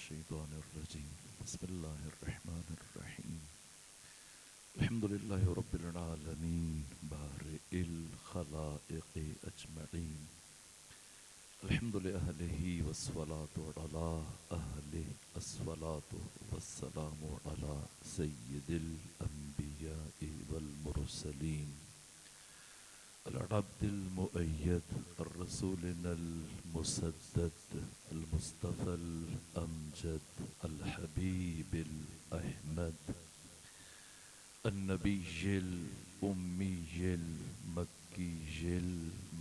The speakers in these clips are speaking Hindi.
मिनश्शैतानिर्रजीम बिस्मिल्लाहिर्रहमानिर्रहीम अल्हम्दुलिल्लाहि रब्बिल आलमीन बारिइल खलाइक़ि अजमईन अल्हम्दुलिल्लाहि अहलिही वस्सलातु अला अहलिही अस्सलातु वस्सलामु अला सय्यिदिल अंबियाइ वल मुरसलीन अल-अब्दिल मुअय्यद ar-रसूलिनल मुसद्दद al-मुस्तफ़ल अमजद al-हबीबिल अहमद अन-नबीय्यिल उम्मीय्यिल मक्कीय्यिल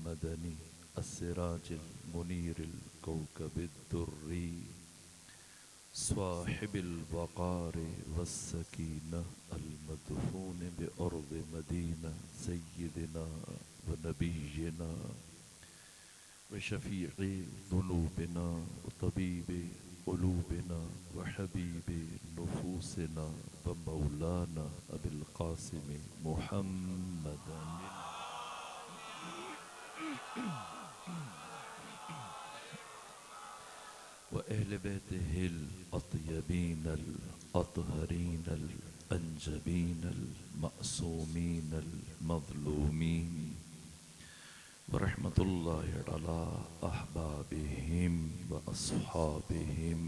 मदनी अस-सिराजिल मुनीरिल कौकबिद दुर्री स्वाहिबिल वक़ार वस्सकीना अल-मदफून बिअर्ज़ मदीना सय्यिदिना व नबीय्यिना व शफ़ीइ ज़ुनूबिना व तबीबि क़ुलूबिना व हबीबि नुफ़ूसिना व मौलाना अबिल क़ासिम मुहम्मदन व अहले बैतिहिल अत्यबीनल अतहरीनल अंजबीनल मासूमीनल मज़लूमीन व रहमतुल्लाहि अला अहबाबिहिम व अस्हाबिहिम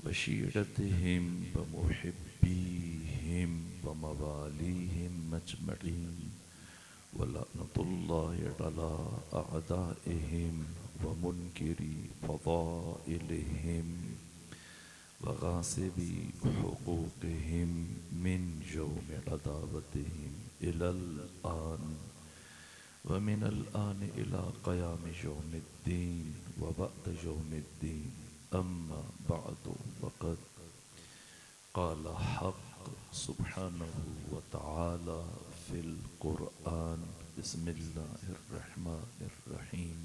व शीरतिहिम व मुहिब्बीहिम व मवालीहिम अजमईन व लअनतुल्लाहि अला अअदाइहिम व मुनकिरी फ़ज़ाइलिहिम व गासिबी हुक़ूक़िहिम मिन यौमि अदावतिहिम इलल आन व मिनल आन इला क़यामि यौमिद्दीन व बअद यौमिद्दीन अम्मा बअदु फ़क़द क़ाल हक़ सुब्हानहु व तआला फ़िल क़ुरआन बिस्मिल्लाहिर्रहमानिर्रहीम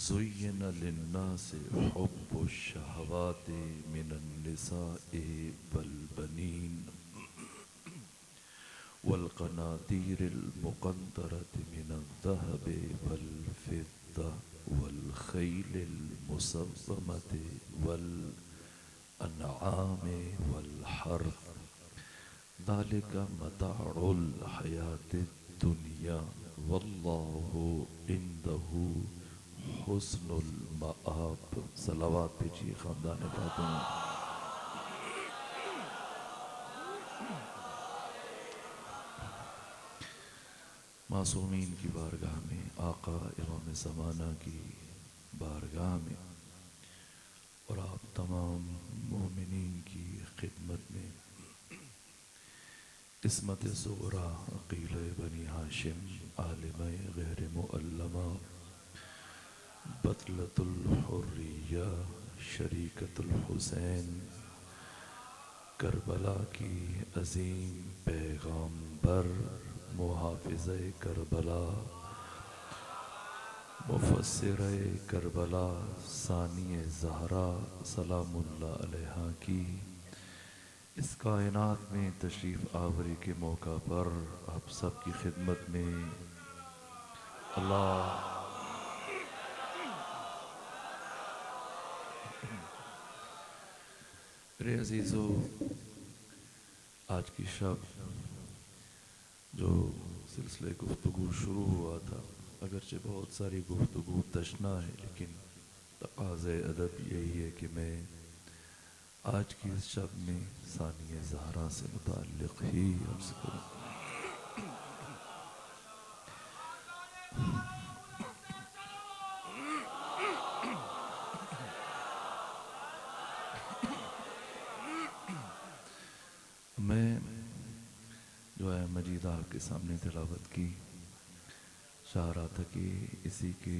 ज़ुय्यिना लिन्नासि हुब्बुश शहवाति मिनन निसाइ वल बनीन वल क़नातीरिल मुक़ंतरति मिनज़ ज़हबि वल फ़िद्दा वल ख़ैलिल मुसव्वमति वल अनआमि वल हर्थ ज़ालिका मताउल हयातिद दुनिया वल्लाहु इंदहु हुस्नुल मआब। सलावत भेजिए ख़ानदान फातिमा। मासूमीन की बारगाह में, आका इमाम ज़माना की बारगाह में और आप तमाम मोमिनीन की खिदमत में इस्मत ज़ुहरा अक़ील बनी हाशिम आलिम गैर मुअल्लमा बतलतुल हुर्रिया शरीकतुल हुसैन करबला की अज़ीम पैगम्बर मुहाफ़िज़े करबला मुफ़स्सिरे करबला सानिए ज़हरा सलामुल्लाह अलैहा की इस कायनात में तशरीफ़ आवरी के मौका पर आप सब की खिदमत में अल्लाह मेरे अज़ीज़ों, आज की शब जो सिलसिले गुफ्तगू शुरू हुआ था, अगरचे बहुत सारी गुफ्तगू तशना है, लेकिन तक़ाज़े अदब यही है कि मैं आज की इस शब में सानिए ज़हरा से मुताल्लिक़ ही अर्ज़ करूँ। मैं जो है मजीद आपके सामने तिलावत की चाह रहा था कि इसी के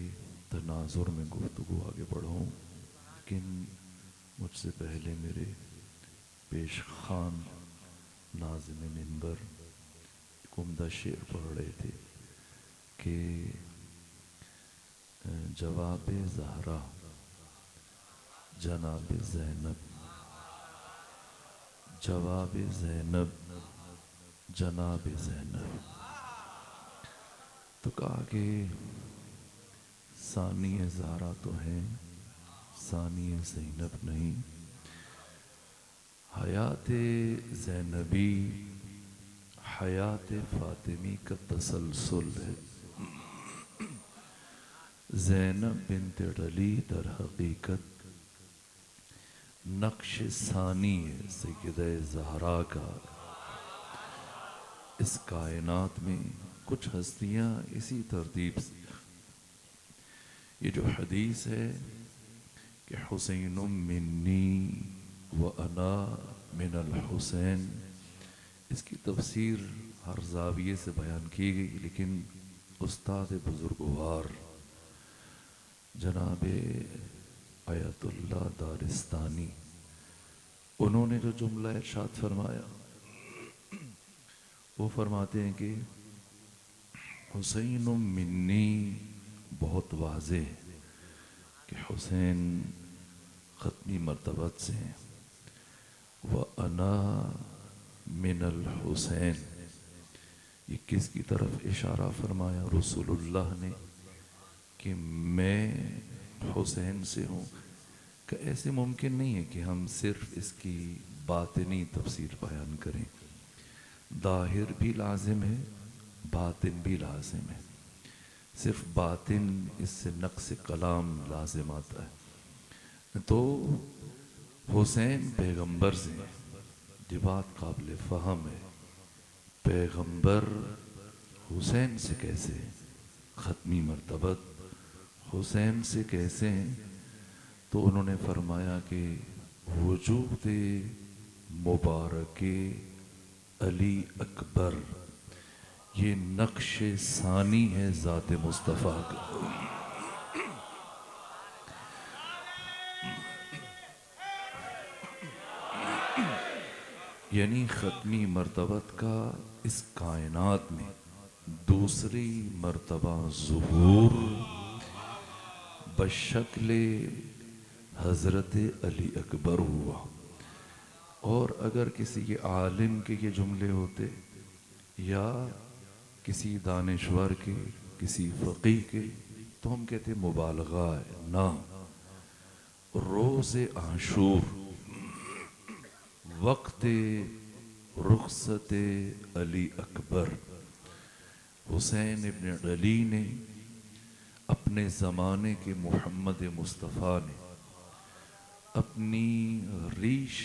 तनाजुर में गुफ्तगू आगे बढ़ाऊँ, लेकिन मुझसे पहले मेरे पेश खान नाज़िम मिंबर एक उम्दा शेर पढ़ रहे थे कि जवाब ज़हरा जनाब ज़ैनब, जवाब ज़ैनब जनाब ज़ैनब। तो कहा कि सानी ज़हरा तो हैं, सानी ज़ैनब नहीं, हयात ज़ैनबी हयात फ़ातिमी का तसलसल है। ज़ैनब बिन्त अली दर हकीकत नक्श सानी है सैयदा ज़हरा का। इस कायनात में कुछ हस्तियाँ इसी तरतीब से, ये जो हदीस है कि हुसैन मिन्नी व अना मिनल हुसैन, इसकी तफसीर हर जाविये से बयान की गई, लेकिन उस्ताद बुजुर्गवार जनाब आयतुल्लाह दारिस्तानी, उन्होंने जो जुमला इरशाद फरमाया वो फरमाते हैं कि हुसैन मिन्नी बहुत वाज़े है कि हुसैन ख़त्मी मर्तबत से हैं। व अना मिनल हुसैन, ये किसकी तरफ इशारा फरमाया रसूलुल्लाह ने कि मैं हुसैन से हूँ। कि ऐसे मुमकिन नहीं है कि हम सिर्फ इसकी बातिनी तफसीर बयान करें, दाहिर भी लाजिम है, बातिन भी लाजिम है। सिर्फ बातिन इससे नक्स कलाम लाजिम आता है। तो हुसैन पैगंबर से, ये बात काबिल फ़हम है, पैगंबर हुसैन से कैसे, ख़त्मी मर्तबत हुसैन से कैसे हैं? तो उन्होंने फरमाया कि वजूद मुबारक अली अकबर ये नक्श सानी है ज़ात मुस्तफ़ा का। यानी ख़त्मी मर्तबत का इस कायनात में दूसरी मर्तबा ज़ुहूर बशक्ल हज़रत अली अकबर हुआ। और अगर किसी के आलिम के ये जुमले होते या किसी दानिश्वर के, किसी फ़क़ीह के, तो हम कहते मुबालगा है ना। रोज़े आशूर वक्त रुखसत अली अकबर, हुसैन इब्न अली ने अपने ज़माने के मोहम्मद मुस्तफ़ा ने अपनी रीश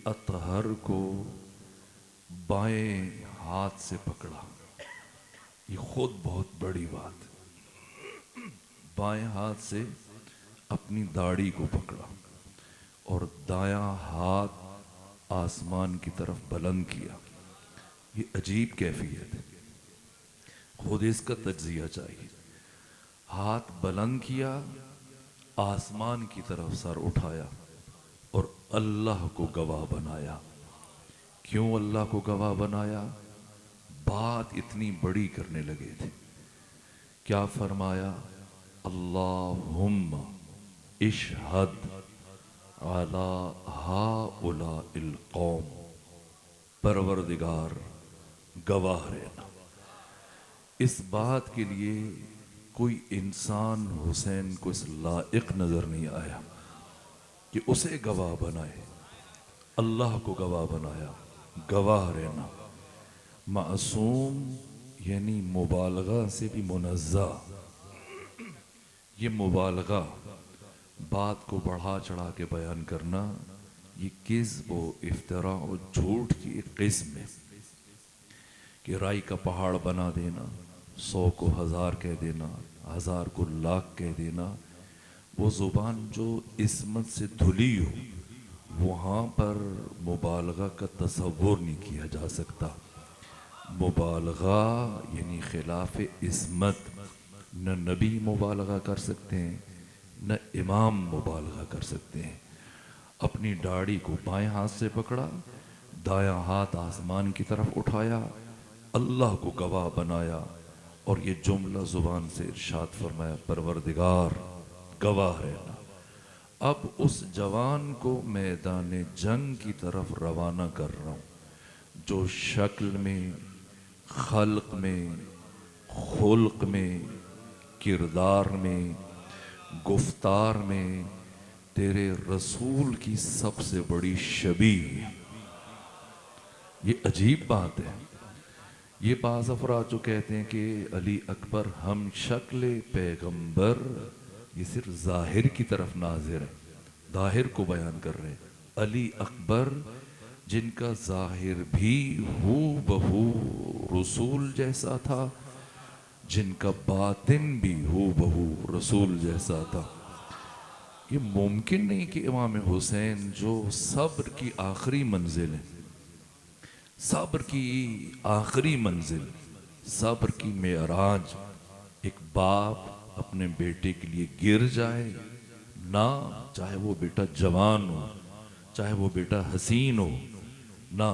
अतहर को बाएं हाथ से पकड़ा। ये खुद बहुत बड़ी बात है। बाएं हाथ से अपनी दाढ़ी को पकड़ा और दायां हाथ आसमान की तरफ बुलंद किया। ये अजीब कैफियत है, खुद इसका तज्जिया चाहिए। हाथ बुलंद किया, आसमान की तरफ सर उठाया और अल्लाह को गवाह बनाया। क्यों अल्लाह को गवाह बनाया? बात इतनी बड़ी करने लगे थे। क्या फरमाया? अल्लाहुम्मा इशहद अला हाउलाइल कौम, परवरदिगार गवाह रहना। इस बात के लिए कोई इंसान हुसैन को इस लायक नजर नहीं आया कि उसे गवाह बनाए। अल्लाह को गवाह बनाया, गवाह रहना। मासूम यानी मुबालगा से भी मुनज़्ज़ा। ये मुबालगा, बात को बढ़ा चढ़ा के बयान करना, ये किज़्ब व इफ्तरा और झूठ की एक किस्म है। कि राई का पहाड़ बना देना, 100 को 1000 कह देना, 1000 को लाख कह देना, वो ज़ुबान जो इस्मत से धुली हो, वहाँ पर मुबालगा का तसव्वुर नहीं किया जा सकता। मुबालगा यानी खिलाफ इस्मत, न नबी मुबालगा कर सकते हैं, न इमाम मुबालगा कर सकते हैं। अपनी दाढ़ी को बाएं हाथ से पकड़ा, दायां हाथ आसमान की तरफ उठाया, अल्लाह को गवाह बनाया और ये जुमला ज़ुबान से इरशाद फरमाया, परवरदिगार गवाह रहना। अब उस जवान को मैदान जंग की तरफ रवाना कर रहा हूँ, जो शक्ल में, खल्क में, खुल्क में, किरदार में, गुफ्तार में तेरे रसूल की सबसे बड़ी शबी। ये अजीब बात है। ये बाज़ अफराद जो कहते हैं कि अली अकबर हम शक्ल पैगंबर, ये सिर्फ ज़ाहिर की तरफ नाजिर है, ज़ाहिर को बयान कर रहे हैं। अली अकबर जिनका ज़ाहिर भी हू बहू रसूल जैसा था, जिनका बातिन भी हू बहू रसूल जैसा था। ये मुमकिन नहीं कि इमाम हुसैन जो सब्र की आखिरी मंजिल है, सब्र की आखिरी मंजिल, सब्र की मेराज, एक बाप अपने बेटे के लिए गिर जाए ना, चाहे वो बेटा जवान हो, चाहे वो बेटा हसीन हो ना।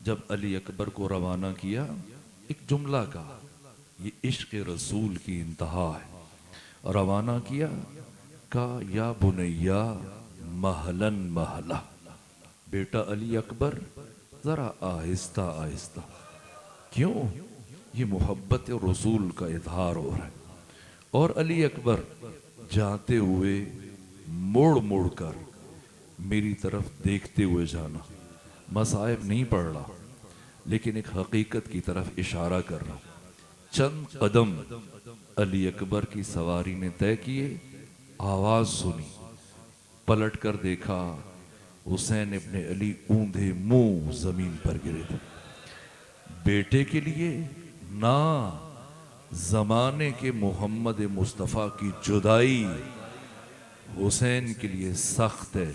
जब अली अकबर को रवाना किया, एक जुमला कहा, ये इश्क रसूल की इंतहा है। रवाना किया, कहा या बुनैया महलन महला, बेटा अली अकबर जरा आहिस्ता आहिस्ता। क्यों? ये मोहब्बत रसूल का इजहार हो रहा है। और अली अकबर जाते हुए मुड़ मुड़ कर मेरी तरफ देखते हुए जाना, मसाइब नहीं पढ़ रहा, लेकिन एक हकीकत की तरफ इशारा कर रहा हूं। चंद कदम अली अकबर की सवारी ने तय किए, आवाज सुनी, पलट कर देखा, हुसैन इब्ने अली ऊंधे मुंह जमीन पर गिरे थे। बेटे के लिए ना, जमाने के मोहम्मद मुस्तफ़ा की जुदाई हुसैन के लिए सख्त है।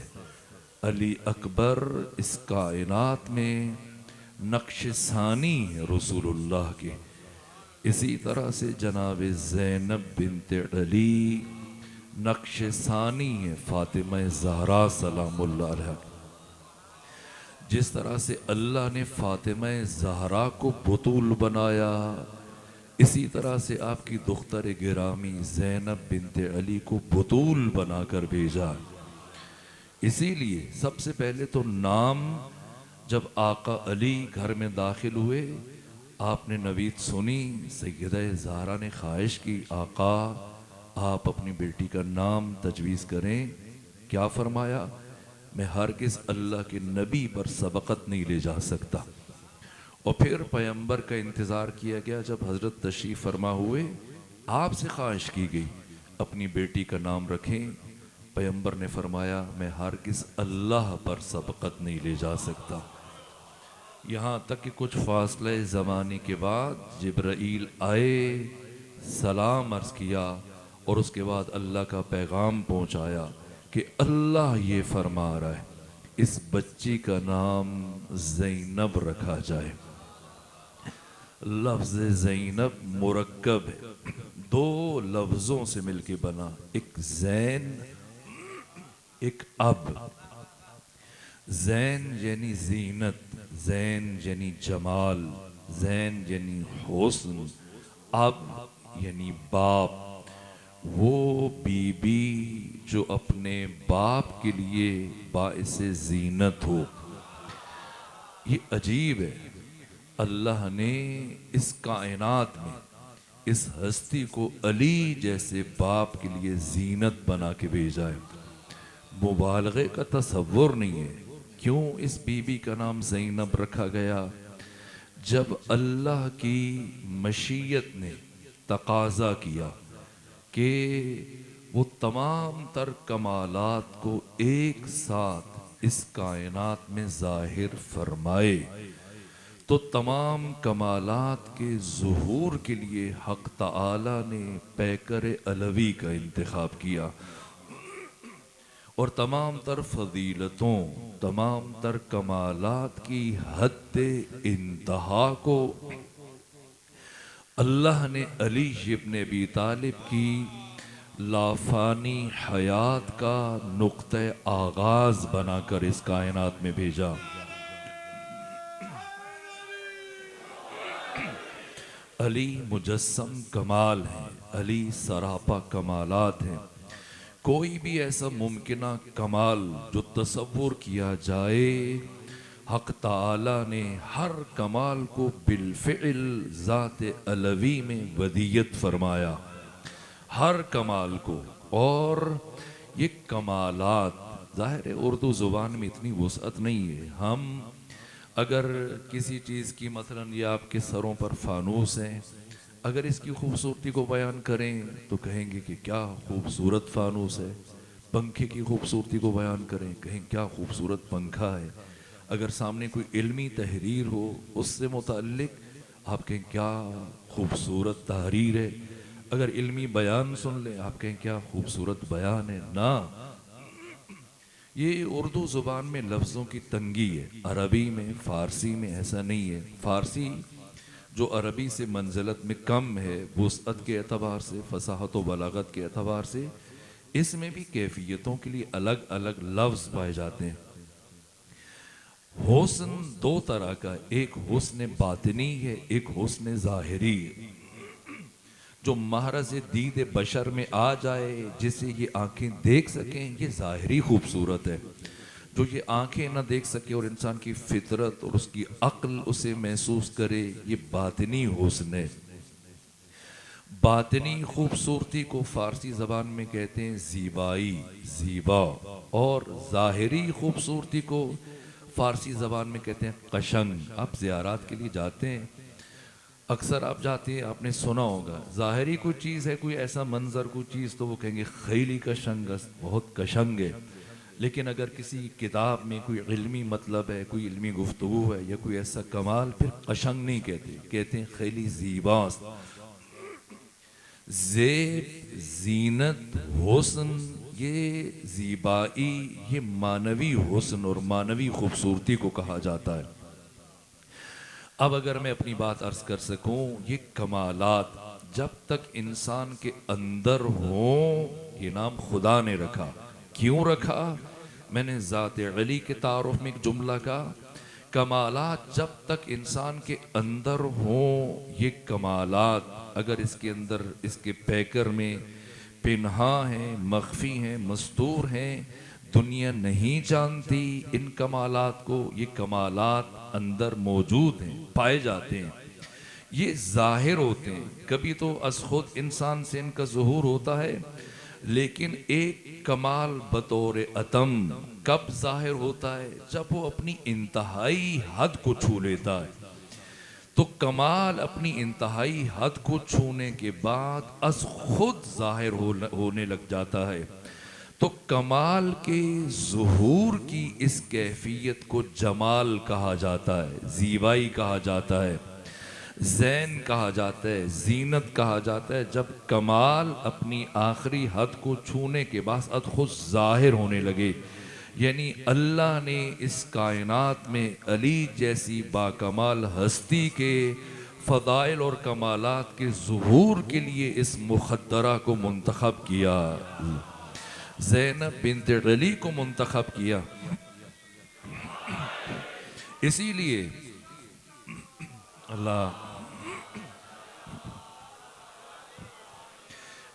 अली अकबर इस कायनात में नक्श सानी है रसूलुल्लाह के। इसी तरह से जनाब ज़ैनब बिन्ते अली नक्श सानी है फातिमा ज़हरा सलामुल्लाह अलैहा। जिस तरह से अल्लाह ने फातिमा ज़हरा को बतूल बनाया, इसी तरह से आपकी दुख्तर गिरामी ज़ैनब बिन्ते अली को बतूल बनाकर भेजा। इसीलिए सबसे पहले तो नाम, जब आका अली घर में दाखिल हुए, आपने नवीद सुनी, सैयदा ज़हरा ने ख्वाहिश की, आका आप अपनी बेटी का नाम तजवीज़ करें। क्या फरमाया? मैं हरगिज़ अल्लाह के नबी पर सबकत नहीं ले जा सकता। और फिर पैगंबर का इंतज़ार किया गया। जब हज़रत तशरीफ़ फरमा हुए, आपसे ख्वाहिश की गई अपनी बेटी का नाम रखें। पैगंबर ने फरमाया, मैं हरगिज़ अल्लाह पर सबकत नहीं ले जा सकता। यहाँ तक कि कुछ फासले ज़माने के बाद जिब्राईल आए, सलाम अर्ज़ किया और उसके बाद अल्लाह का पैगाम पहुँचाया कि अल्लाह ये फरमा रहा है, इस बच्ची का नाम ज़ैनब रखा जाए। लफ्ज़ ज़ैनब मुरक्कब है, दो लफ्ज़ों से मिलके बना, एक ज़ैन एक अब। ज़ैन यानी जीनत, ज़ैन यानी जमाल, ज़ैन यानी हुस्न, अब यानी बाप। वो बीबी जो अपने बाप के लिए बाइसे जीनत हो। ये अजीब है, अल्लाह ने इस कायनात में इस हस्ती को अली जैसे बाप के लिए जीनत बना के भेजा है। मुबालगे का तसव्वुर नहीं है। क्यों इस बीबी का नाम ज़ैनब रखा गया? जब अल्लाह की मशीयत ने तकाजा किया कि वो तमाम तर कमालात को एक साथ इस कायनात में जाहिर फरमाए, तो तमाम कमालात के ज़ुहूर के लिए हक़ ताला ने पैकर अलवी का इंतखाब किया और तमाम तर फजीलतों, तमाम तर कमालात की हद इंतहा को अल्लाह ने अली इब्न अबी तालिब की लाफानी हयात का नुक्ते आगाज बनाकर इस कायनात में भेजा। अली मुजस्सम कमाल हैं, अली सरापा कमालात हैं। कोई भी ऐसा मुमकिना कमाल जो तसव्वुर किया जाए, हक़ ताला ने हर कमाल को बिलफ़िल ज़ात अलवी में वदियत फरमाया, हर कमाल को। और ये कमालात, जाहिर है उर्दू ज़ुबान में इतनी वुसअत नहीं है। हम अगर किसी चीज़ की मसलन ये आपके सरों पर फानूस है, अगर इसकी खूबसूरती को बयान करें तो कहेंगे कि क्या खूबसूरत फानूस है। पंखे की खूबसूरती को बयान करें, कहें क्या खूबसूरत पंखा है। अगर सामने कोई इल्मी तहरीर हो उससे मुताल्लिक, आप कहें क्या खूबसूरत तहरीर है। अगर इल्मी बयान सुन लें, आप कहें क्या खूबसूरत बयान है। ना, ये उर्दू ज़ुबान में लफ्ज़ों की तंगी है। अरबी में, फ़ारसी में ऐसा नहीं है। फ़ारसी जो अरबी से मंजिलत में कम है वुसअत के एतबार से, फसाहत व बलागत के एतबार से, इसमें भी कैफियतों के लिए अलग अलग लफ्ज़ पाए जाते हैं। हुस्न दो तरह का, एक हुस्न बातिनी है, एक हुस्न ज़ाहिरी है। जो महरज दीद बशर में आ जाए, जिसे ये आंखें देख सकें, ये ज़ाहिरी खूबसूरत है। जो ये आंखें ना देख सके और इंसान की फितरत और उसकी अक्ल उसे महसूस करे, ये बातिनी हुस्न है। बातिनी खूबसूरती को फ़ारसी ज़बान में कहते हैं ज़ीबाई, ज़ीबा। और ज़ाहिरी खूबसूरती को फ़ारसी ज़बान में कहते हैं कशंग। आप ज़ियारात के लिए जाते हैं, अक्सर आप जाते हैं, आपने सुना होगा ज़ाहिरी कोई चीज़ है, कोई ऐसा मंजर, कोई चीज़, तो वो कहेंगे खैली कशंग, बहुत कशंग है। लेकिन अगर किसी किताब में कोई इल्मी मतलब है, कोई इल्मी गुफ्तगू है या कोई ऐसा कमाल, फिर कशंग नहीं कहते, कहते हैं खैली ज़ीबास। ज़ेब, ज़ीनत, हुस्न, ये ज़ीबाई, ये मानवी हुस्न और मानवी खूबसूरती को कहा जाता है। अब अगर मैं अपनी बात अर्ज कर सकूं, ये कमालात जब तक इंसान के अंदर हो, ये नाम खुदा ने रखा। क्यों रखा? मैंने ज़ात अली के तारुफ में एक जुमला का, कमालात जब तक इंसान के अंदर हो, ये कमालात अगर इसके अंदर, इसके पैकर में पिन्हा हैं, मख्फी हैं, मस्तूर हैं, दुनिया नहीं जानती इन कमालात को, ये कमालात अंदर मौजूद हैं, पाए जाते हैं। ये जाहिर होते हैं, कभी तो अज़ खुद इंसान से इनका ज़ुहूर होता है, लेकिन एक कमाल बतौर अतम कब जाहिर होता है? जब वो अपनी इंतहाई हद को छू लेता है। तो कमाल अपनी इंतहाई हद को छूने के बाद अज़ खुद जाहिर होने लग जाता है। तो कमाल के ज़ुहूर की इस कैफियत को जमाल कहा जाता है, ज़ीबाई कहा जाता है, ज़ैन कहा जाता है, ज़ीनत कहा जाता है। जब कमाल अपनी आखिरी हद को छूने के बाद अद खुद ज़ाहिर होने लगे, यानी अल्लाह ने इस कायनात में अली जैसी बाकमाल हस्ती के फ़दाइल और कमालात के ज़ुहूर के लिए इस मुखद्दरा को मुंतखब किया, ज़ैनब बिन्त अली को मुंतखब किया। इसीलिए अल्लाह,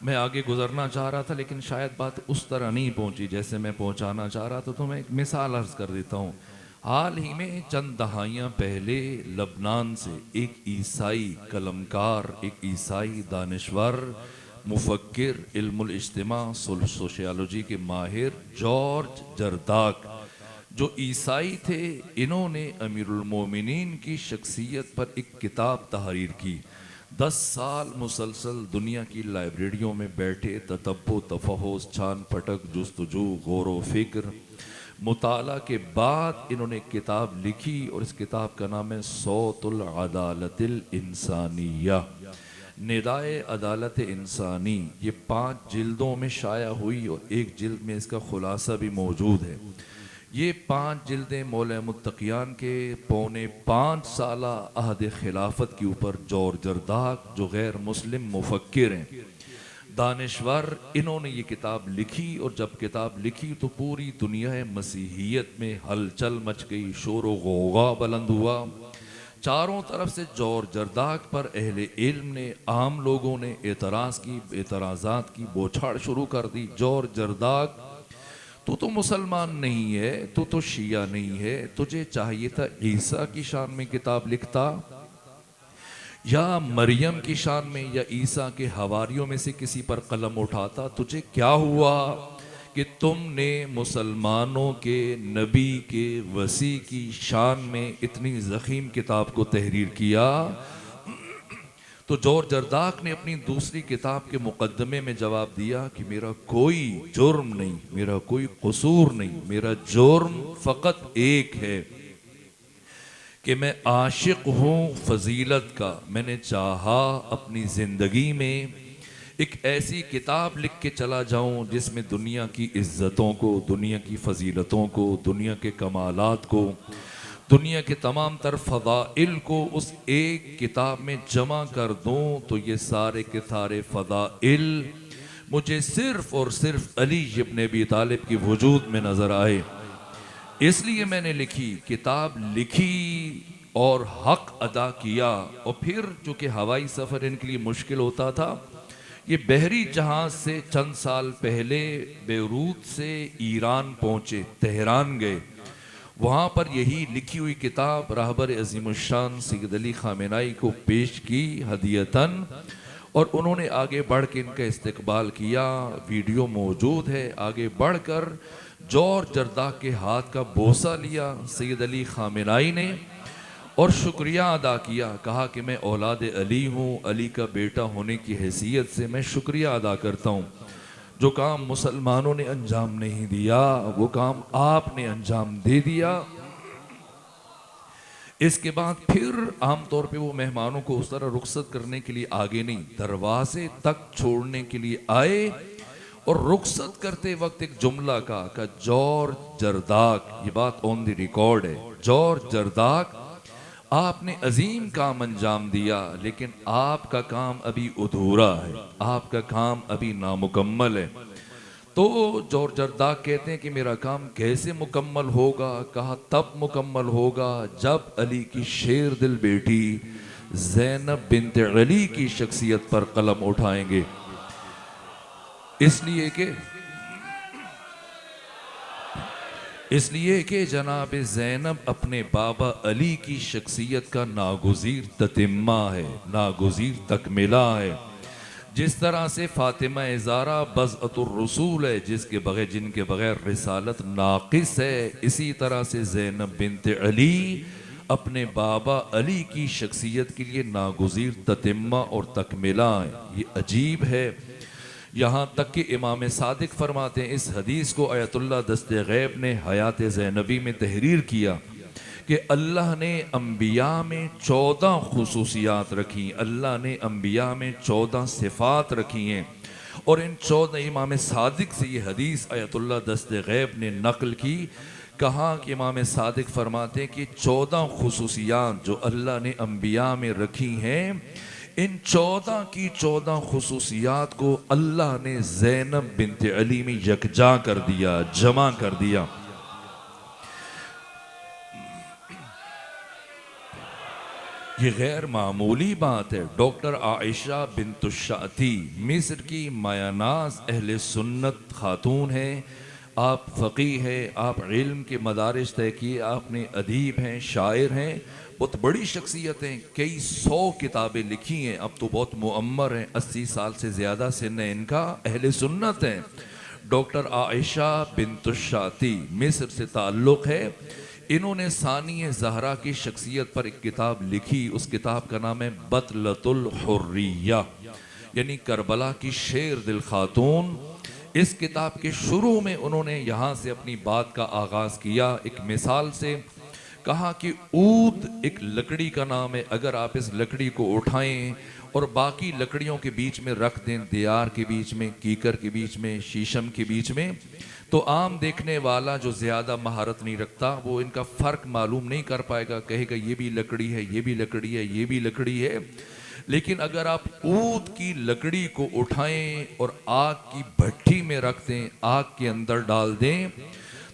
मैं आगे गुजरना चाह रहा था लेकिन शायद बात उस तरह नहीं पहुंची जैसे मैं पहुंचाना चाह रहा था, तो मैं एक मिसाल अर्ज कर देता हूँ। हाल ही में चंद दहाइयाँ पहले लबनान से एक ईसाई कलमकार, एक ईसाई दानिश्वर, मुफक्किर, इल्मुल इज्तिमा, सोशियोलॉजी के माहिर जॉर्ज जरदाक, जो ईसाई थे, इन्होंने अमीरुल मोमिनीन की शख्सियत पर एक किताब तहरीर की। 10 साल मुसलसल दुनिया की लाइब्रेरियों में बैठे ततब्बो, तफहुस, छान पटक, जुस्तजू, गौर फिक्र, मुताला के बाद इन्होंने किताब लिखी और इस किताब का नाम है सौतुल अदालतिल इंसानिया, निदाए अदालत इंसानी। ये 5 जिल्दों में शाया हुई और एक जिल्द में इसका खुलासा भी मौजूद है। ये 5 जिल्दें मौला मुत्तकियान के पौने 5 साला अहद खिलाफत के ऊपर जॉर्ज जरदाक, जो गैर मुस्लिम मुफक्किर हैं, दानिश्वर, इन्होंने ये किताब लिखी। और जब किताब लिखी तो पूरी दुनिया मसीहियत में हलचल मच गई, शोर व गौगा बुलंद हुआ। चारों तरफ से जॉर्ज जरदाक पर अहले इल्म ने, आम लोगों ने एतराज़ात की बौछार शुरू कर दी। जॉर्ज जरदाक, तू तो मुसलमान नहीं है, तू तो शिया नहीं है, तुझे चाहिए था ईसा की शान में किताब लिखता, या मरियम की शान में, या ईसा के हवारियों में से किसी पर कलम उठाता। तुझे क्या हुआ कि तुमने मुसलमानों के नबी के वसी की शान में इतनी ज़ख़ीम किताब को तहरीर किया। तो जॉर्ज जरदाक ने अपनी दूसरी किताब के मुकदमे में जवाब दिया कि मेरा कोई जुर्म नहीं, मेरा कोई कसूर नहीं, मेरा जुर्म फ़कत एक है कि मैं आशिक हूँ फजीलत का। मैंने चाहा अपनी ज़िंदगी में एक ऐसी किताब लिख के चला जाऊँ जिसमें दुनिया की इज़्ज़तों को, दुनिया की फजीलतों को, दुनिया के कमालात को, दुनिया के तमाम तर फ़दाइल को उस एक किताब में जमा कर दूँ तो ये सारे के सारे फ़दाइल मुझे सिर्फ़ और सिर्फ अली इब्न अबी तालिब की वजूद में नज़र आए। इसलिए मैंने लिखी, किताब लिखी और हक अदा किया। और फिर चूँकि हवाई सफ़र इनके लिए मुश्किल होता था, ये बहरी जहाज़ से चंद साल पहले बेरूत से ईरान पहुँचे, तेहरान गए। वहाँ पर यही लिखी हुई किताब रहबर अज़ीमुश्शान सैयद अली ख़ामेनाई को पेश की हदियतन, और उन्होंने आगे बढ़ के इनका इस्तकबाल किया। वीडियो मौजूद है। आगे बढ़कर जॉर्ज जरदाक के हाथ का बोसा लिया सैयद अली ख़ामेनाई ने और शुक्रिया अदा किया। कहा कि मैं औलाद अली हूँ, अली का बेटा होने की हैसियत से मैं शुक्रिया अदा करता हूँ। जो काम मुसलमानों ने अंजाम नहीं दिया वो काम आपने अंजाम दे दिया। इसके बाद फिर आमतौर पे वो मेहमानों को उस तरह रुखसत करने के लिए आगे नहीं, दरवाजे तक छोड़ने के लिए आए और रुखसत करते वक्त एक जुमला का जॉर्ज जरदाक, ये बात ऑन द रिकॉर्ड है, जॉर्ज जरदाक आपने अजीम काम अंजाम दिया लेकिन आपका काम अभी अधूरा है, आपका काम अभी नामुकम्मल है। तो जॉर्ज जरदाक कहते हैं कि मेरा काम कैसे मुकम्मल होगा? कहा तब मुकम्मल होगा जब अली की शेर दिल बेटी ज़ैनब बिन्त अली की शख्सियत पर कलम उठाएंगे। इसलिए कि जनाब ज़ैनब अपने बाबा अली की शख्सियत का नागुज़ीर ततिम्मा है, नागुज़ीर तकमिला है। जिस तरह से फ़ातिमा ज़हरा बज़अतुर रसूल है, जिनके बगैर रिसालत नाक़िस है, इसी तरह से ज़ैनब बिन्त अली अपने बाबा अली की शख्सियत के लिए नागुज़ीर ततिम्मा और तकमिला है। ये अजीब है। यहाँ तक कि इमाम सादिक फरमाते हैं, इस हदीस को आयतुल्लाह दस्ते गैब ने हयात ज़ैनबी में तहरीर किया कि अल्लाह ने अम्बिया में 14 खुसूसियात रखी, अल्लाह ने अम्बिया में 14 सिफ़ात रखी हैं। और इन 14 इमाम सादिक से ये हदीस आयतुल्लाह दस्ते गैब ने नकल की। कहा कि इमाम सादिक फरमाते हैं कि 14 खुसूसियात जो अल्लाह ने अम्बिया में रखी हैं, इन 14 की 14 खुसूसियात को अल्लाह ने ज़ैनब बिन्त अली में यकजा कर दिया, जमा कर दिया। ये गैर मामूली बात है। डॉक्टर आयशा बिन्तुश्शाती मिस्र की मायानाज अहले सुन्नत खातून है। आप फ़क़ीह हैं, आप इल्म के मदारिस तय किए, आपने अदीब हैं, शायर हैं, बहुत बड़ी शख्सियत हैं, कई 100 किताबें लिखी हैं। अब तो बहुत मुअम्मर हैं, 80 साल से ज़्यादा सिन है इनका, अहले सुन्नत हैं। डॉक्टर आयशा बिन्तुश्शाती मिस्र से ताल्लुक़ है। इन्होंने सानिय ज़हरा की शख्सियत पर एक किताब लिखी। उस किताब का नाम है बतलतुल हुर्रिया, यानी करबला की शेर दिल खातून। इस किताब के शुरू में उन्होंने यहाँ से अपनी बात का आगाज़ किया एक मिसाल से। कहा कि ऊद एक लकड़ी का नाम है, अगर आप इस लकड़ी को उठाएं और बाकी लकड़ियों के बीच में रख दें, दियार के बीच में, कीकर के बीच में, शीशम के बीच में, तो आम देखने वाला जो ज़्यादा महारत नहीं रखता वो इनका फ़र्क मालूम नहीं कर पाएगा, कहेगा ये भी लकड़ी है, ये भी लकड़ी है, ये भी लकड़ी है। लेकिन अगर आप ऊद की लकड़ी को उठाएं और आग की भट्टी में रख दें, आग के अंदर डाल दें,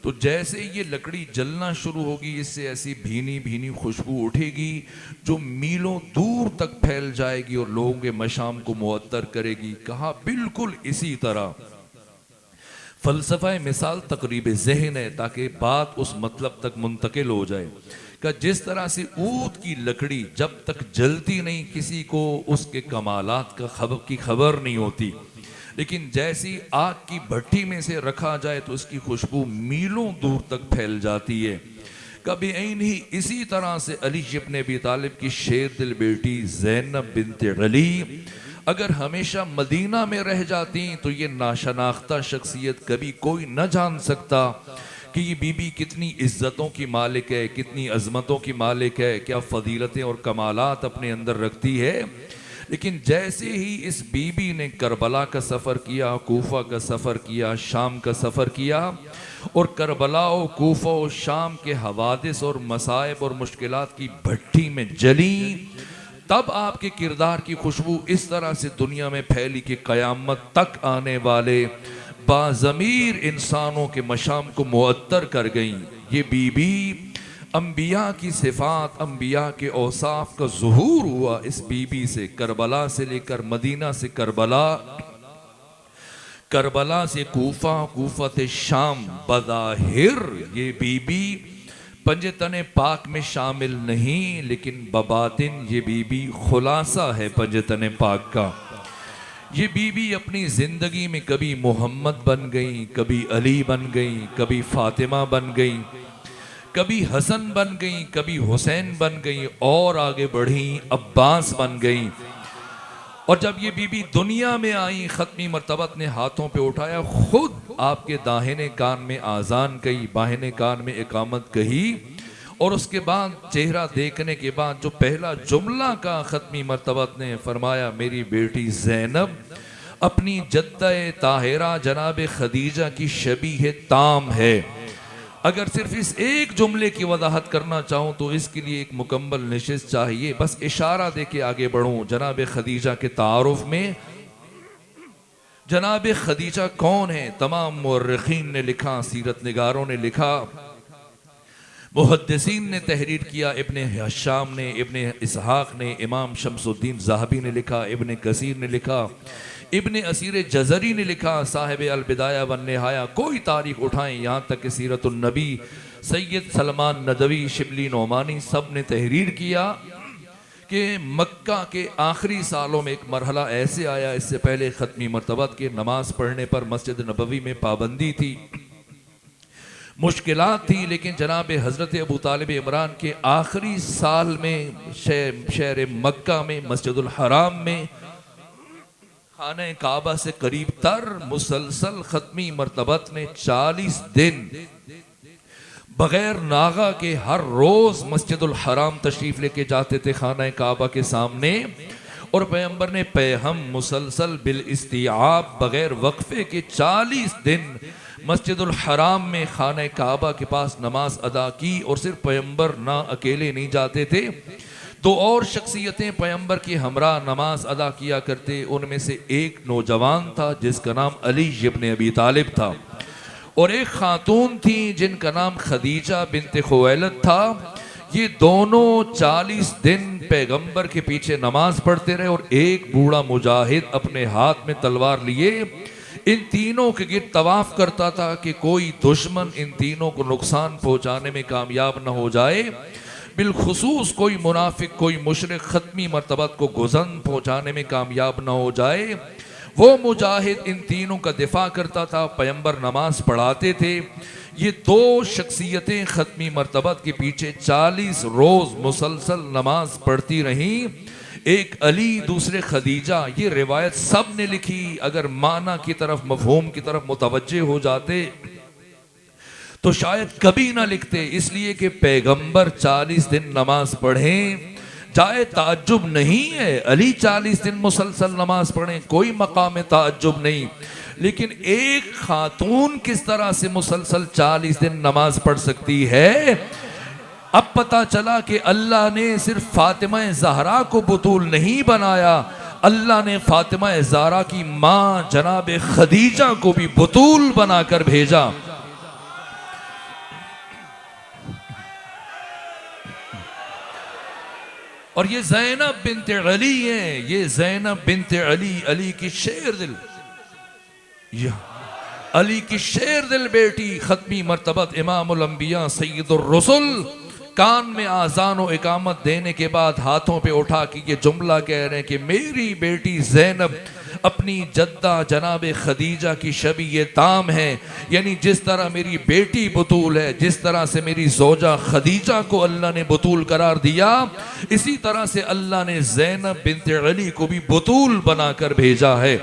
तो जैसे ये लकड़ी जलना शुरू होगी, इससे ऐसी भीनी भीनी खुशबू उठेगी जो मीलों दूर तक फैल जाएगी और लोगों के मशाम को मुअत्तर करेगी। कहा बिल्कुल इसी तरह फ़लसफ़ा मिसाल तकरीब ज़हन है, ताकि बात उस मतलब तक मुंतकिल हो जाए कि जिस तरह से ऊद की लकड़ी जब तक जलती नहीं किसी को उसके कमालात की खबर नहीं होती, लेकिन जैसी आग की भट्टी में से रखा जाए तो उसकी खुशबू मीलों दूर तक फैल जाती है। कभी ऐन ही इसी तरह से अली इब्न अबी तालिब की शेर दिल बेटी ज़ैनब बिन्ते अली अगर हमेशा मदीना में रह जाती तो ये नाशनाख्ता शख्सियत कभी कोई न जान सकता कि ये बीबी कितनी इज्जतों की मालिक है, कितनी अजमतों की मालिक है, क्या फजीलतें और कमालात अपने अंदर रखती है। लेकिन जैसे ही इस बीबी ने करबला का सफ़र किया, कूफा का सफ़र किया, शाम का सफ़र किया और करबला और कूफा और शाम के हवादिस और मसाइब और मुश्किलात की भट्टी में जली, तब आपके किरदार की खुशबू इस तरह से दुनिया में फैली कि क़यामत तक आने वाले बाज़मीर इंसानों के मशाम को मुअत्तर कर गई। ये बीबी अंबिया की सिफात, अंबिया के औसाफ का ज़ुहूर हुआ इस बीबी से। करबला से लेकर मदीना से करबला, करबला से कूफा, कूफा से शाम, बज़ाहिर ये बीबी पंजतन पाक में शामिल नहीं, लेकिन बबातिन ये बीबी खुलासा है पंजतन पाक का। ये बीबी अपनी ज़िंदगी में कभी मोहम्मद बन गई, कभी अली बन गई, कभी फातिमा बन गई, कभी हसन बन गई, कभी हुसैन बन गई और आगे बढ़ी अब्बास बन गई। और जब ये बीबी दुनिया में आई, ख़त्मी मर्तबत ने हाथों पे उठाया, खुद आपके दाहिने कान में आज़ान कही, बाहिने कान में इकामत कही और उसके बाद चेहरा देखने के बाद जो पहला जुमला का ख़त्मी मर्तबत ने फरमाया, मेरी बेटी ज़ैनब अपनी जद्दा ताहिरा जनाब खदीजा की शबीह ताम है। अगर सिर्फ इस एक जुमले की वजाहत करना चाहूँ तो इसके लिए एक मुकम्मल नशिस्त चाहिए, बस इशारा दे के आगे बढ़ूँ। जनाब खदीजा के तारुफ में जनाब खदीजा कौन है, तमाम मुअर्रिखीन ने लिखा, सीरत निगारों ने लिखा, मुहद्दिसीन ने तहरीर किया, इब्ने हिशाम ने, इब्ने इसहाक ने, इमाम शम्सुद्दीन ज़ाहबी ने लिखा, इब्ने कसीर ने लिखा, इब्ने असीर जज़री ने लिखा, साहिब अल बिदाया वन निहाया, कोई तारीख उठाएं यहाँ तक कि सीरतुन नबी, सैयद सलमान नदवी, शिबली नोमानी सब ने तहरीर किया कि मक्का के आखिरी सालों में एक मरहला ऐसे आया, इससे पहले ख़त्मी मर्तबत के नमाज पढ़ने पर मस्जिद नबवी में पाबंदी थी, मुश्किलात थी, लेकिन जनाब हज़रत अबू तालिब इमरान के आखिरी साल में शहर मक्का में मस्जिदुल हराम में खाने काबा से करीब तर मुसलसल ख़त्मी मर्तबत ने 40 दिन बगैर नागा के हर रोज़ मस्जिदुल हराम तशरीफ़ लेके जाते थे खाना काबा के सामने, और पैगंबर ने पैहम मुसलसल बिल इस्तिआब बगैर वक्फे के 40 दिन मस्जिदुल हराम में खाना काबा के पास नमाज अदा की। और सिर्फ पैगंबर ना अकेले नहीं जाते थे, दो और शख्सियतें पैगंबर की हमरा नमाज अदा किया करते। उनमें से एक नौजवान था जिसका नाम अली इब्न अबी तालिब था, और एक खातून थी जिनका नाम खदीजा बिन्ते खुवैलद था। ये दोनों 40 दिन पैगंबर के पीछे नमाज पढ़ते रहे, और एक बूढ़ा मुजाहिद अपने हाथ में तलवार लिए इन तीनों के गिर्द तवाफ करता था कि कोई दुश्मन इन तीनों को नुकसान पहुंचाने में कामयाब न हो जाए, बिलखुसूस कोई मुनाफिक, कोई मुशरिक ख़त्मी मर्तबत को गुज़न पहुंचाने में कामयाब न हो जाए। वो मुजाहिद इन तीनों का दिफा करता था, पैगंबर नमाज पढ़ाते थे। ये दो शख्सियतें ख़त्मी मर्तबत के पीछे 40 रोज़ मुसलसल नमाज पढ़ती रहीं, एक अली, दूसरे खदीजा। ये रिवायत सब ने लिखी। अगर माना की तरफ, मफहूम की तरफ मुतवज्जे हो जाते तो शायद कभी ना लिखते, इसलिए कि पैगंबर 40 दिन नमाज पढ़ें जाए ताज्जुब नहीं है। अली 40 दिन मुसलसल नमाज पढ़ें, कोई मकाम ताज्जुब नहीं, लेकिन एक खातून किस तरह से मुसलसल 40 दिन नमाज पढ़ सकती है। अब पता चला कि अल्लाह ने सिर्फ फातिमा ज़हरा को बतूल नहीं बनाया, अल्लाह ने फातिमा ज़हरा की माँ जनाब खदीजा को भी बतूल बनाकर भेजा। और ये ज़ैनब बिन्ते अली है, ये ज़ैनब बिन्ते अली, अली की शेर दिल, अली की शेर दिल बेटी, ख़त्मी मर्तबत इमामुल अंबिया सय्यदुर रसूल, कान में आज़ान व इकामत देने के बाद हाथों पे उठा के ये जुमला कह रहे हैं कि मेरी बेटी ज़ैनब अपनी जद्दा जनाब खदीजा की शबी ये ताम है। यानी जिस तरह मेरी बेटी बतूल है, जिस तरह से मेरी जोजा खदीजा को अल्लाह ने बतूल करार दिया, इसी तरह से अल्लाह ने ज़ैनब बिन्त अली को भी बतूल बनाकर भेजा है।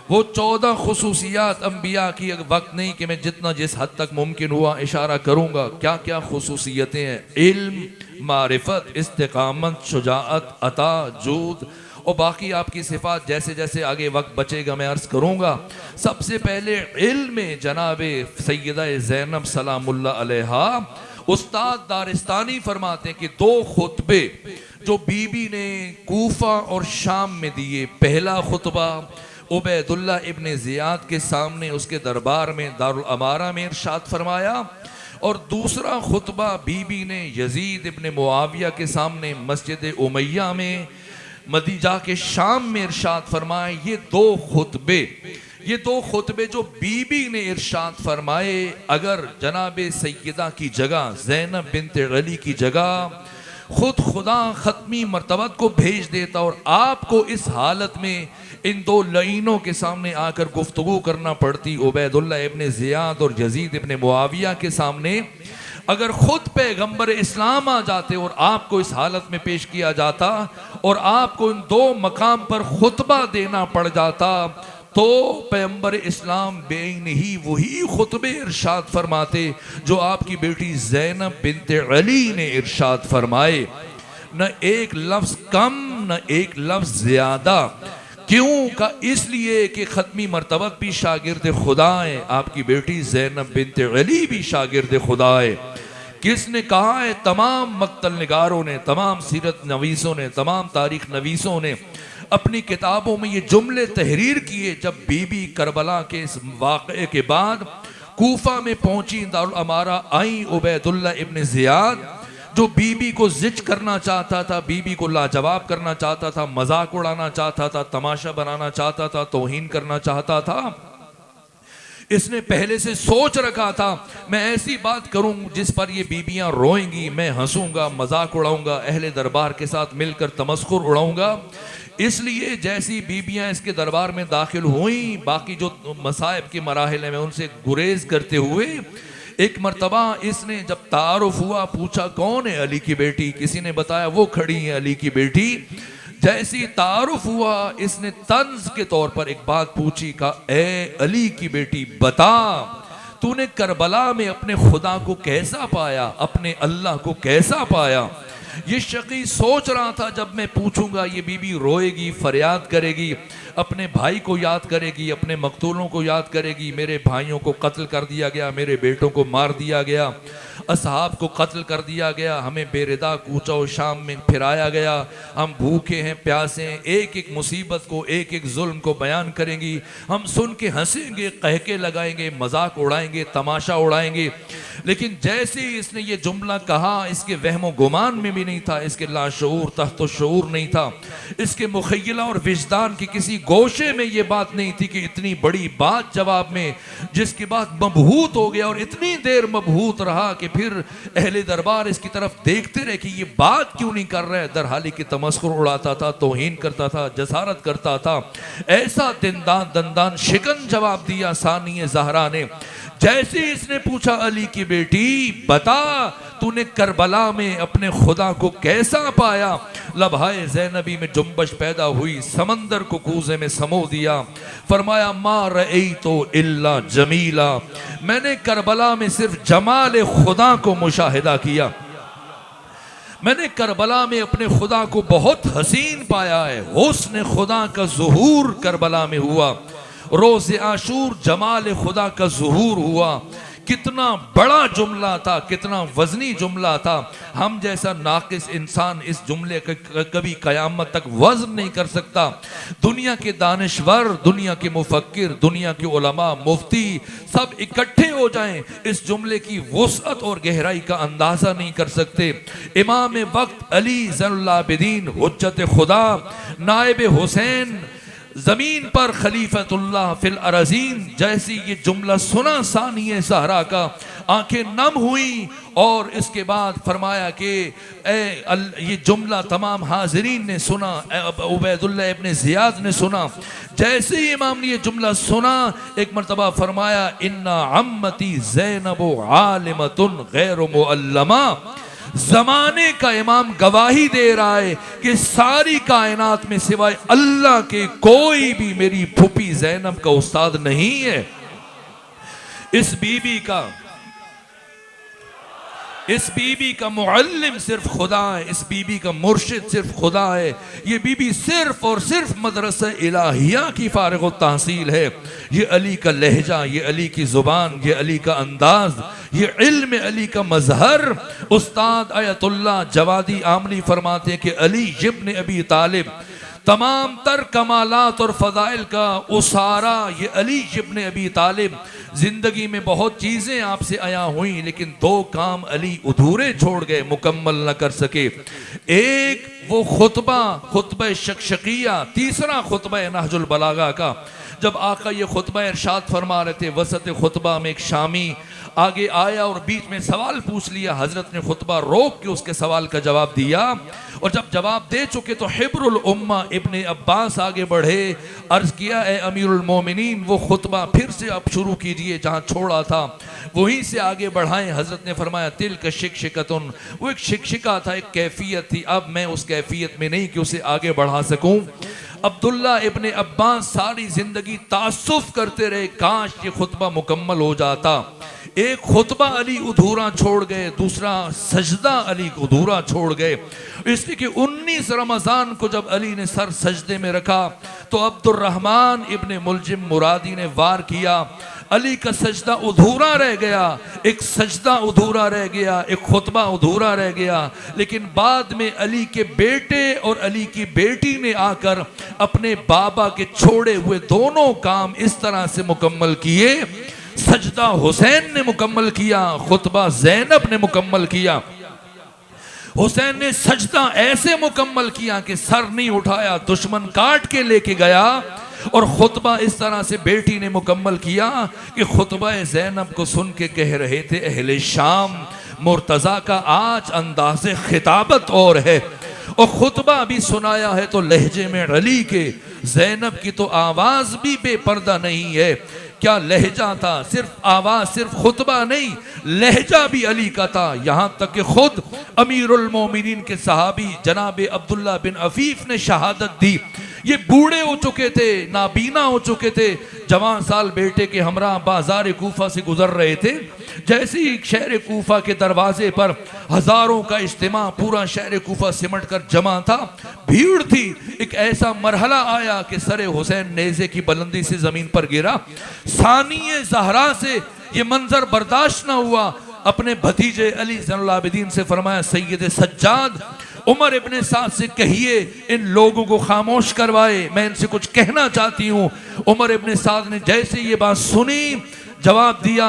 वो 14 खुसूसियात अम्बिया की, वक्त नहीं कि मैं जितना जिस हद तक मुमकिन हुआ इशारा करूँगा। क्या क्या खुसूसियतें हैं? इल्म, मारिफत, इस्तिकामत, शुजाअत, अता, जूद और बाकी आपकी सिफात जैसे जैसे आगे वक्त बचेगा मैं अर्ज़ करूँगा। सबसे पहले इल्म जनाब सैयदा ज़ैनब सलामुल्लाह अलैहा, उस्ताद दारिस्तानी फरमाते हैं कि 2 खुतबे जो बीबी ने कूफा और शाम में दिए, पहला खुतबा उबैदुल्लाह इब्ने ज़ियाद के सामने उसके दरबार में दारुल अमारा में इरशाद फरमाया, और दूसरा खुतबा बीबी ने यजीद इब्ने मुआविया के सामने मस्जिद उमैया में मदीजा के शाम में इरशाद फरमाए। ये दो खुतबे जो बीबी ने इरशाद फरमाए, अगर जनाब सैयदा की जगह, ज़ैनब बिन्त अली की जगह खुद खुदा ख़त्मी मर्तबत को भेज देता और आपको इस हालत में इन 2 लईनों के सामने आकर गुफ्तगू करना पड़ती, उबैदुल्लाह इब्ने ज़ियाद और यजीद इब्ने मुआविया के सामने, अगर खुद पैगंबर इस्लाम आ जाते और आपको इस हालत में पेश किया जाता और आपको इन 2 मकाम पर खुतबा देना पड़ जाता, तो पैगंबर इस्लाम बेइन ही वही खुतबे इरशाद फरमाते जो आपकी बेटी ज़ैनब बिन्त अली ने इरशाद फरमाए। न एक लफ्ज़ कम, न एक लफ्ज़ ज़्यादा। क्यों का? इसलिए कि ख़त्मी मर्तबत भी शागिर्द खुदा है, आपकी बेटी ज़ैनब बिन्त अली भी शागिर्द खुदा है। किसने कहा है? तमाम मक्तल निगारों ने, तमाम सीरत नवीसों ने, तमाम तारीख नवीसों ने अपनी किताबों में ये जुमले तहरीर किए। जब बीबी करबला के इस वाक़े के बाद कूफा में पहुंची, दारुल अमारा आई, उबैदुल्लाह इब्ने ज़ियाद जो बीबी को जिच करना चाहता था, बीबी को लाजवाब करना चाहता था, मजाक उड़ाना चाहता था, तमाशा बनाना चाहता था, तौहीन करना चाहता था, इसने पहले से सोच रखा था मैं ऐसी बात करूं जिस पर ये बीबियां रोएंगी, मैं हंसूंगा, मजाक उड़ाऊंगा, अहले दरबार के साथ मिलकर तमस्खुर उड़ाऊंगा। इसलिए जैसी बीबियां इसके दरबार में दाखिल हुई, बाकी जो मसाइब के मराहिल में उनसे गुरेज करते हुए, एक मर्तबा इसने जब तारुफ हुआ, पूछा कौन है? अली की बेटी। किसी ने बताया वो खड़ी है अली की बेटी। जैसी तारुफ हुआ, इसने तंज के तौर पर एक बात पूछी, का ए अली की बेटी बता, तूने करबला में अपने खुदा को कैसा पाया, अपने अल्लाह को कैसा पाया? ये शकी सोच रहा था जब मैं पूछूंगा ये बीबी रोएगी, फरियाद करेगी, अपने भाई को याद करेगी, अपने मकतूलों को याद करेगी, मेरे भाइयों को कत्ल कर दिया गया, मेरे बेटों को मार दिया गया, असहाब को कत्ल कर दिया गया, हमें बेरिदा कूचा और शाम में फिराया गया, हम भूखे हैं, प्यासे हैं, एक एक मुसीबत को, एक एक जुल्म को बयान करेंगी, हम सुन के हंसेंगे, कहके लगाएंगे, मजाक उड़ाएंगे, तमाशा उड़ाएंगे। लेकिन जैसे ही इसने ये जुमला कहा, इसके वहमो गुमान में भी नहीं था, इसके लाशऊर तहत शऊर नहीं था, इसके मुखय्यला और विजदान की किसी गोशे में ये बात नहीं थी कि इतनी बड़ी बात जवाब में, जिसके बाद मबहूत हो गया और इतनी देर मबहूत रहा कि फिर अहले दरबार इसकी तरफ देखते रहे कि ये बात क्यों नहीं कर रहा है। दरहाली की तमस्कुर उड़ाता था, तौहीन करता था, जसारत करता था। ऐसा दंदान शिकन जवाब दिया सानिए ज़हरा ने। जैसे इसने पूछा अली की बेटी बता, तूने करबला में अपने खुदा को कैसा पाया, लबहाए ज़ैनबी में जुम्बश पैदा हुई, समंदर को कूजे में समो दिया। फरमाया मा रअयतु इल्ला जमीला, मैंने करबला में सिर्फ जमाल खुदा को मुशाहिदा किया, मैंने करबला में अपने खुदा को बहुत हसीन पाया है। हुस्न खुदा का ज़ुहूर करबला में हुआ, रोज़े आशूर जमाल खुदा का ज़ुहूर हुआ। कितना बड़ा जुमला था, कितना वजनी जुमला था। हम जैसा नाकिस इंसान इस जुमले का कभी कयामत तक वज़न नहीं कर सकता। दुनिया के दानिश्वर, दुनिया के मुफक्किर, दुनिया के उलमा, मुफ्ती सब इकट्ठे हो जाएं, इस जुमले की वुसअत और गहराई का अंदाज़ा नहीं कर सकते। इमाम वक्त अली ज़ैनुल आबिदीन हुज्जत खुदा, नायब हुसैन, जमीन पर खलीफतुल्लाह फिल अरज़ीन, जैसी ये जुमला सुना सानिए ज़हरा का, आंखें नम हुई और इसके बाद फरमाया कि ये जुमला तमाम हाजिरीन ने सुना, उबैदुल्लाह इब्ने ज़ियाद ने सुना। जैसे ही इमाम ने ये जुमला सुना, एक मरतबा फरमाया, इन्ना अम्मती ज़ैनब आलिमतुन गैर मुअल्लमा। जमाने का इमाम गवाही दे रहा है कि सारी कायनात में सिवाय अल्लाह के कोई भी मेरी फूफी ज़ैनब का उस्ताद नहीं है। इस बीबी का मुअल्लिम सिर्फ खुदा है, इस बीबी का मुर्शिद सिर्फ खुदा है। ये बीबी सिर्फ और सिर्फ मदरसा इलाहिया की फारिग तहसील है। ये अली का लहजा, ये अली की जुबान, ये अली का अंदाज, ये इल्म अली का मजहर। उस्ताद आयतुल्लाह जवादी आमनी फरमाते हैं कि अली इब्न अबी तालिब तमाम तर कमालात और फ़ज़ाइल का उसारा ये अली इब्न अबी तालिब। ज़िंदगी में बहुत चीज़ें आपसे आया हुई, लेकिन दो काम अली अधूरे छोड़ गए, मुकम्मल न कर सके। एक वो खुतबा शक़शक़िया, तीसरा खुतबा नहजुल बलागा का। जब आका ये खुतबा इरशाद फरमा रहे थे, वसत खुतबा में एक शामी आगे आया और बीच में सवाल पूछ लिया। हजरत ने खुतबा रोक के उसके सवाल का जवाब दिया, और जब जवाब दे चुके तो हिब्रुल उम्मा इब्ने अब्बास आगे बढ़े, अर्ज किया, ए अमीरुल मोमिनीन, वो खुतबा फिर से आप शुरू कीजिए जहाँ छोड़ा था, वहीं से आगे बढ़ाएं। हजरत ने फरमाया, तिल का शिक्षकतुन, वो एक शिक्षिका था, एक कैफियत थी, अब मैं उस कैफियत में नहीं कि उसे आगे बढ़ा सकूं। अब्दुल्ला इब्ने अब्बास सारी जिंदगी तासुफ करते रहे, काश ये खुतबा मुकम्मल हो जाता। एक खुतबा अली अधूरा छोड़ गए, दूसरा सजदा अली अधूरा छोड़ गए। इसलिए कि 19 रमज़ान को जब अली ने सर सजदे में रखा तो अब्दुर्रहमान इब्ने मुलजिम मुरादी ने वार किया। अली का सजदा अधूरा रह गया, एक सजदा अधूरा रह गया, एक खुतबा अधूरा रह गया। लेकिन बाद में अली के बेटे और अली की बेटी ने आकर अपने बाबा के छोड़े हुए दोनों काम इस तरह से मुकम्मल किए। सजदा हुसैन ने मुकम्मल किया, खुतबा ज़ैनब ने मुकम्मल किया। हुसैन ने सजदा ऐसे मुकम्मल किया कि सर नहीं उठाया, दुश्मन काट के लेके गया। और खुतबा इस तरह से बेटी ने मुकम्मल किया कि खुतबा ज़ैनब को सुन के कह रहे थे अहले शाम, मुर्तज़ा का आज अंदाज़े खिताबत और है, और खुतबा भी सुनाया है तो लहजे में अली के। ज़ैनब की तो आवाज़ भी बेपर्दा नहीं है। क्या लहजा था, सिर्फ आवाज़, सिर्फ खुतबा नहीं, लहजा भी अली का था। यहाँ तक कि खुद अमीरुल मोमिनीन के सहाबी जनाब अब्दुल्ला बिन अफीफ ने शहादत दी। ये बूढ़े हो चुके थे, नाबीना हो चुके थे, जवान साल बेटे के हमरा बाजार कूफा से गुजर रहे थे। जैसे ही शहर कूफा के दरवाजे पर हजारों का इज्तिमा, पूरा शहर कूफा सिमट कर जमा था, भीड़ थी। एक ऐसा मरहला आया कि सरे हुसैन नेज़े की बुलंदी से जमीन पर गिरा। सानिए ज़हरा से ये मंजर बर्दाश्त न हुआ। अपने भतीजे अली ज़ैनुल आबिदीन से फरमाया, सैयद सज्जाद, उमर इब्ने साद से कहिए इन लोगों को खामोश करवाए, मैं इनसे कुछ कहना चाहती हूँ। उमर इब्ने साद ने जैसे ये बात सुनी, जवाब दिया,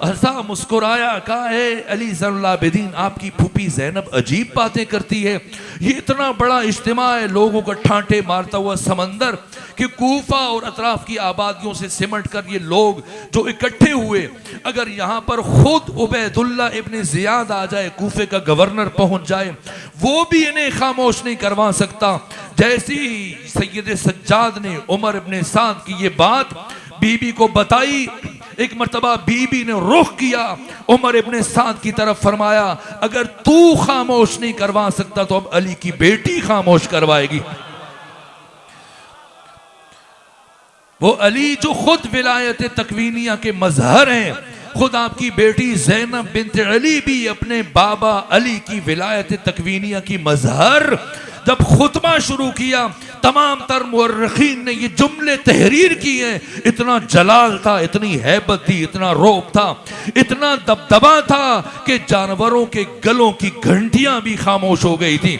हंसा, मुस्कुराया, कहा, है अली ज़ैनुल आबिदीन, आपकी फूफी ज़ैनब अजीब बातें करती है। ये इतना बड़ा इज्तिमा है, लोगों का ठांटे मारता हुआ समंदर कि कूफा और अतराफ की आबादियों से सिमट कर ये लोग जो इकट्ठे हुए, अगर यहाँ पर खुद उबैदुल्ला इब्ने ज़ियाद आ जाए, कूफे का गवर्नर पहुँच जाए, वो भी इन्हें खामोश नहीं करवा सकता। जैसी सैयद सज्जाद ने उमर इब्ने साद की ये बात बीबी को बताई, एक मर्तबा बीबी ने रुख किया उमर इब्ने साद की तरफ, फरमाया, अगर तू खामोश नहीं करवा सकता तो अब अली की बेटी खामोश करवाएगी। वो अली जो खुद विलायत तकवीनिया के मजहर हैं, खुद आपकी बेटी ज़ैनब बिन्त अली भी अपने बाबा अली की विलायत तकवीनिया की मजहर। जब खुतबा शुरू किया, तमाम तर मुअर्रिखीन ने ये जुमले तहरीर किए। इतना जलाल था, इतनी हैबत थी, इतना रौब था, इतना दबदबा था कि जानवरों के गलों की घंटियां भी खामोश हो गई थी।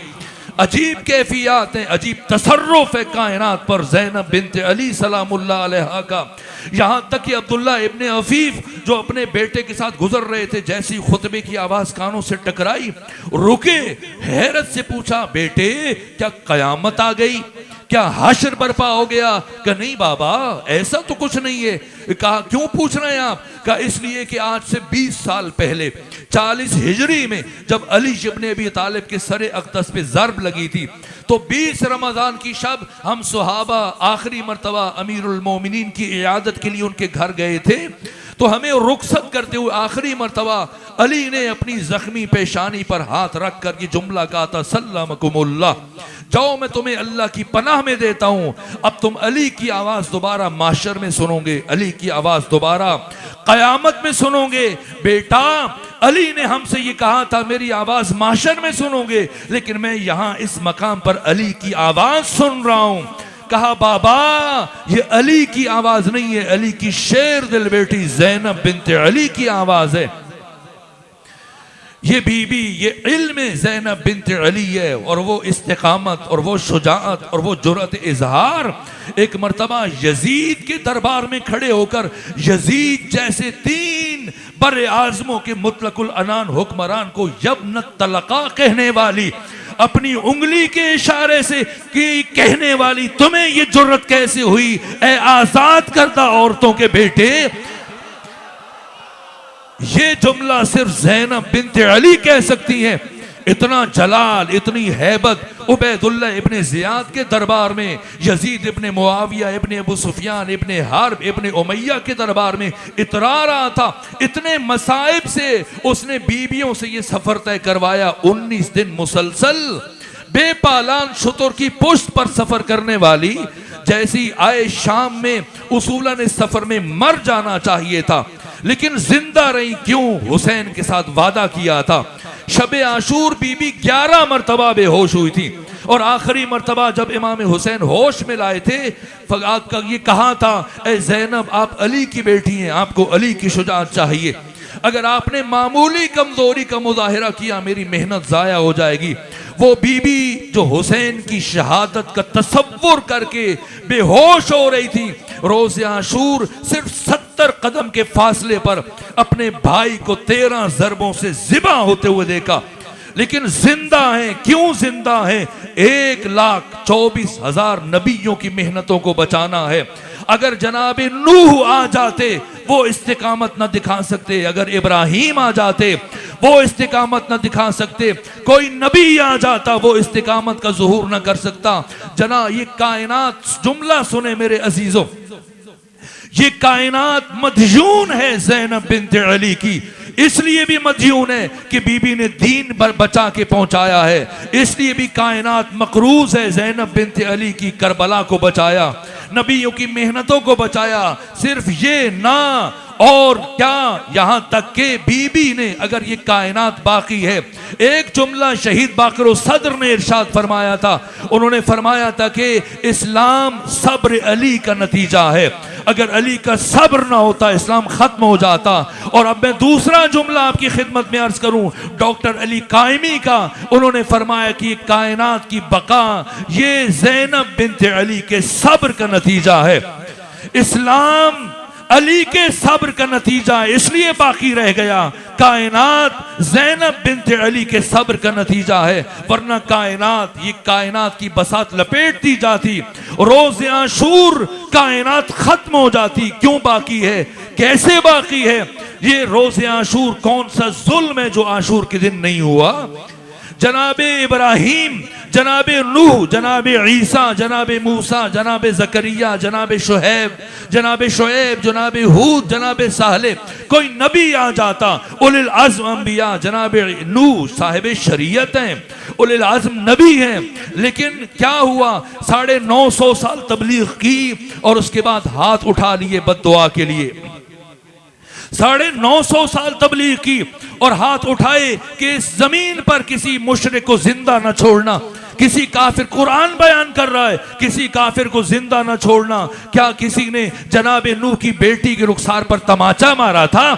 अजीब कैफियत है, अजीब तसर्रुफ है कायनात पर ज़ैनब बिन्त अली सलामुल्लाह अलैहा का। यहाँ तक कि अब्दुल्ला इब्ने अफीफ जो अपने बेटे के साथ गुजर रहे थे, जैसी खुतबे की आवाज़ कानों से टकराई, रुके, हैरत से पूछा, बेटे क्या कयामत आ गई? क्या हाशर बर्पा हो गया? कहा नहीं बाबा, ऐसा तो कुछ नहीं है। कहा क्यों पूछ रहे हैं आप? कहा इसलिए कि आज से 20 साल पहले 40 हिजरी में जब अली इब्न अबी तालिब के सरे अक़दस पे ज़र्ब लगी थी, तो 20 रमज़ान की शब हम सुहाबा आखिरी मर्तबा अमीरुल मोमिनीन की इयादत के लिए उनके घर गए थे। तो हमें रुखसत करते हुए आखिरी मर्तबा अली ने अपनी जख्मी पेशानी पर हाथ रख कर ये जुमला कहा था, सल्लमकुमुल्लाह, जाओ मैं तुम्हें अल्लाह की पनाह में देता हूं। अब तुम अली की आवाज दोबारा माशर में सुनोगे, अली की आवाज दोबारा कयामत में सुनोगे। बेटा, अली ने हमसे ये कहा था मेरी आवाज माशर में सुनोगे, लेकिन मैं यहां इस मकाम पर अली की आवाज सुन रहा हूं। कहा बाबा, ये अली की आवाज नहीं है, अली की शेर दिल बेटी ज़ैनब बिन्त अली की आवाज है। ये बीबी, ये इल्म ज़ैनब बिन्त अली है, और वो इस्तिकामत और वो शुजाअत और वो जुर्रत इजहार। एक मर्तबा यजीद के दरबार में खड़े होकर यजीद जैसे 3 बड़े आज़मों के मुतलकुल अनान हुक्मरान को यब्न तलका कहने वाली, अपनी उंगली के इशारे से कि कहने वाली, तुम्हें ये जुर्रत कैसे हुई ए आजाद करदा औरतों के बेटे? ये जुमला सिर्फ ज़ैनब बिन्त अली कह सकती हैं। इतना जलाल, इतनी हैबत उबैदुल्लाह इब्ने ज़ियाद के दरबार में, यजीद इब्ने मुआविया इब्ने अबू सुफियान इब्ने हार्ब इब्ने उमैया के दरबार में इतरा रहा था। इतने मसाइब से उसने बीबियों से ये सफर तय करवाया। 19 दिन मुसलसल बेपालान शुतुर की पुश्त पर सफर करने वाली जैसी आए शाम में उसूलन इस सफर में मर जाना चाहिए था, लेकिन जिंदा रही। क्यों? हुसैन के साथ वादा किया था। शबे आशूर बीबी 11 मरतबा बेहोश हुई थी, और आखिरी मरतबा जब इमाम हुसैन होश में लाए थे, आपका ये कहा था, ए ज़ैनब, आप अली की बेटी हैं, आपको अली की शुजाअत चाहिए। अगर आपने मामूली कमजोरी का मुजाहिरा किया, मेरी मेहनत जाया हो जाएगी। वो बीबी जो हुसैन की शहादत का तसव्वुर करके बेहोश हो रही थी, रोज़े आशूर सिर्फ 70 कदम के फासले पर अपने भाई को 13 ज़रबों से ज़िबा होते हुए देखा, लेकिन जिंदा हैं। क्यों जिंदा हैं? 1,24,000 नबियों की मेहनतों को बचाना है। अगर जनाब नूह आ जाते वो इस्तिकामत न दिखा सकते, अगर इब्राहीम आ जाते वो इस्तिकामत न दिखा सकते, कोई नबी आ जाता वो इस्तिकामत का ज़ुहूर न कर सकता। जना ये कायनात, जुमला सुने मेरे अजीजों, ये कायनात मदयून है ज़ैनब बिन्त अली की। इसलिए भी मदयून है कि बीबी ने दीन पर बचा के पहुंचाया है। इसलिए भी कायनात मकरूज है ज़ैनब बिन्त अली की करबला को बचाया, नबियों की मेहनतों को बचाया। सिर्फ ये ना, और क्या, यहां तक के बीबी ने, अगर ये कायनात बाकी है, एक जुमला शहीद बाकर सदर ने इरशाद फरमाया था। उन्होंने फरमाया था कि इस्लाम सब्र अली का नतीजा है। अगर अली का सब्र ना होता इस्लाम खत्म हो जाता। और अब मैं दूसरा जुमला आपकी खिदमत में अर्ज करूं, डॉक्टर अली कायमी का। उन्होंने फरमाया कि कायनात की बका ये ज़ैनब बिन्त अली के सब्र का नतीजा है। इस्लाम अली के सब्र का नतीजा है, इसलिए बाकी रह गया। कायनात ज़ैनब बिन्त अली के सब्र का नतीजा है, वरना कायनात, ये कायनात की बसात लपेट दी जाती, रोज़े आशूर कायनात खत्म हो जाती। क्यों बाकी है? कैसे बाकी है? ये रोज़े आशूर कौन सा जुल्म है जो आशूर के दिन नहीं हुआ? जनाबे इब्राहीम, जनाबे नूह, जनाबे ईसा, जनाबे मूसा, जनाबे ज़करिया, जनाबे शुहैब, जनाबे शुएब, जनाबे हूद, जनाबे साले, कोई नबी आ जाता, उलिल अज़्म अंबिया, जनाबे नूह साहिब शरीयत हैं, उलिल अज़्म नबी हैं, लेकिन क्या हुआ? 950 साल तबलीग की और उसके बाद हाथ उठा लिए बद्दुआ के लिए। 950 साल तबलीग की और हाथ उठाए कि इस जमीन पर किसी मुशरिक को जिंदा न छोड़ना। किसी काफिर, कुरान बयान कर रहा है, किसी काफिर को जिंदा न छोड़ना। क्या किसी ने जनाब नूह की बेटी के रुखसार पर तमाचा मारा था?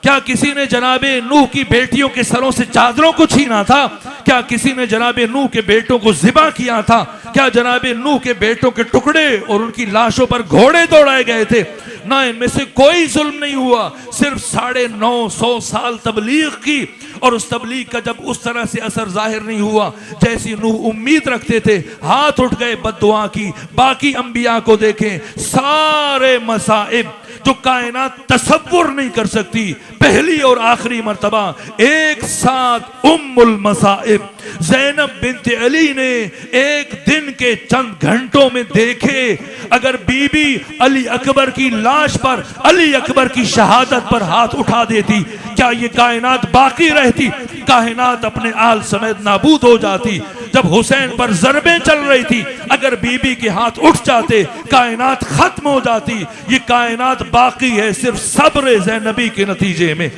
क्या किसी ने जनाबे नूह की बेटियों के सरों से चादरों को छीना था? क्या किसी ने जनाबे नूह के बेटों को ज़िबा किया था? क्या जनाबे नूह के बेटों के टुकड़े और उनकी लाशों पर घोड़े दौड़ाए गए थे? ना, इनमें से कोई जुल्म नहीं हुआ। सिर्फ 950 साल तबलीग की, और उस तबलीग का जब उस तरह से असर जाहिर नहीं हुआ जैसी नूह उम्मीद रखते थे, हाथ उठ गए बद्दुआ की। बाकी अंबिया को देखें, सारे मसाइब जो कायनात तसव्वुर नहीं कर सकती, पहली और आखिरी मर्तबा एक साथ उम्मुल मसाइब ज़ैनब बिन्त अली ने एक दिन के चंद घंटों में देखे। अगर बीबी अली अकबर की लाश पर, अली अकबर की शहादत पर हाथ उठा देती, क्या ये कायनात बाकी रहती? कायनात अपने आल समेत नाबूद हो जाती। जब हुसैन पर ज़रबें चल रही थी, अगर बीबी के हाथ उठ जाते, कायनात खत्म हो जाती। ये कायनात बाकी है सिर्फ सब्र ज़ैनबी के नतीजे में।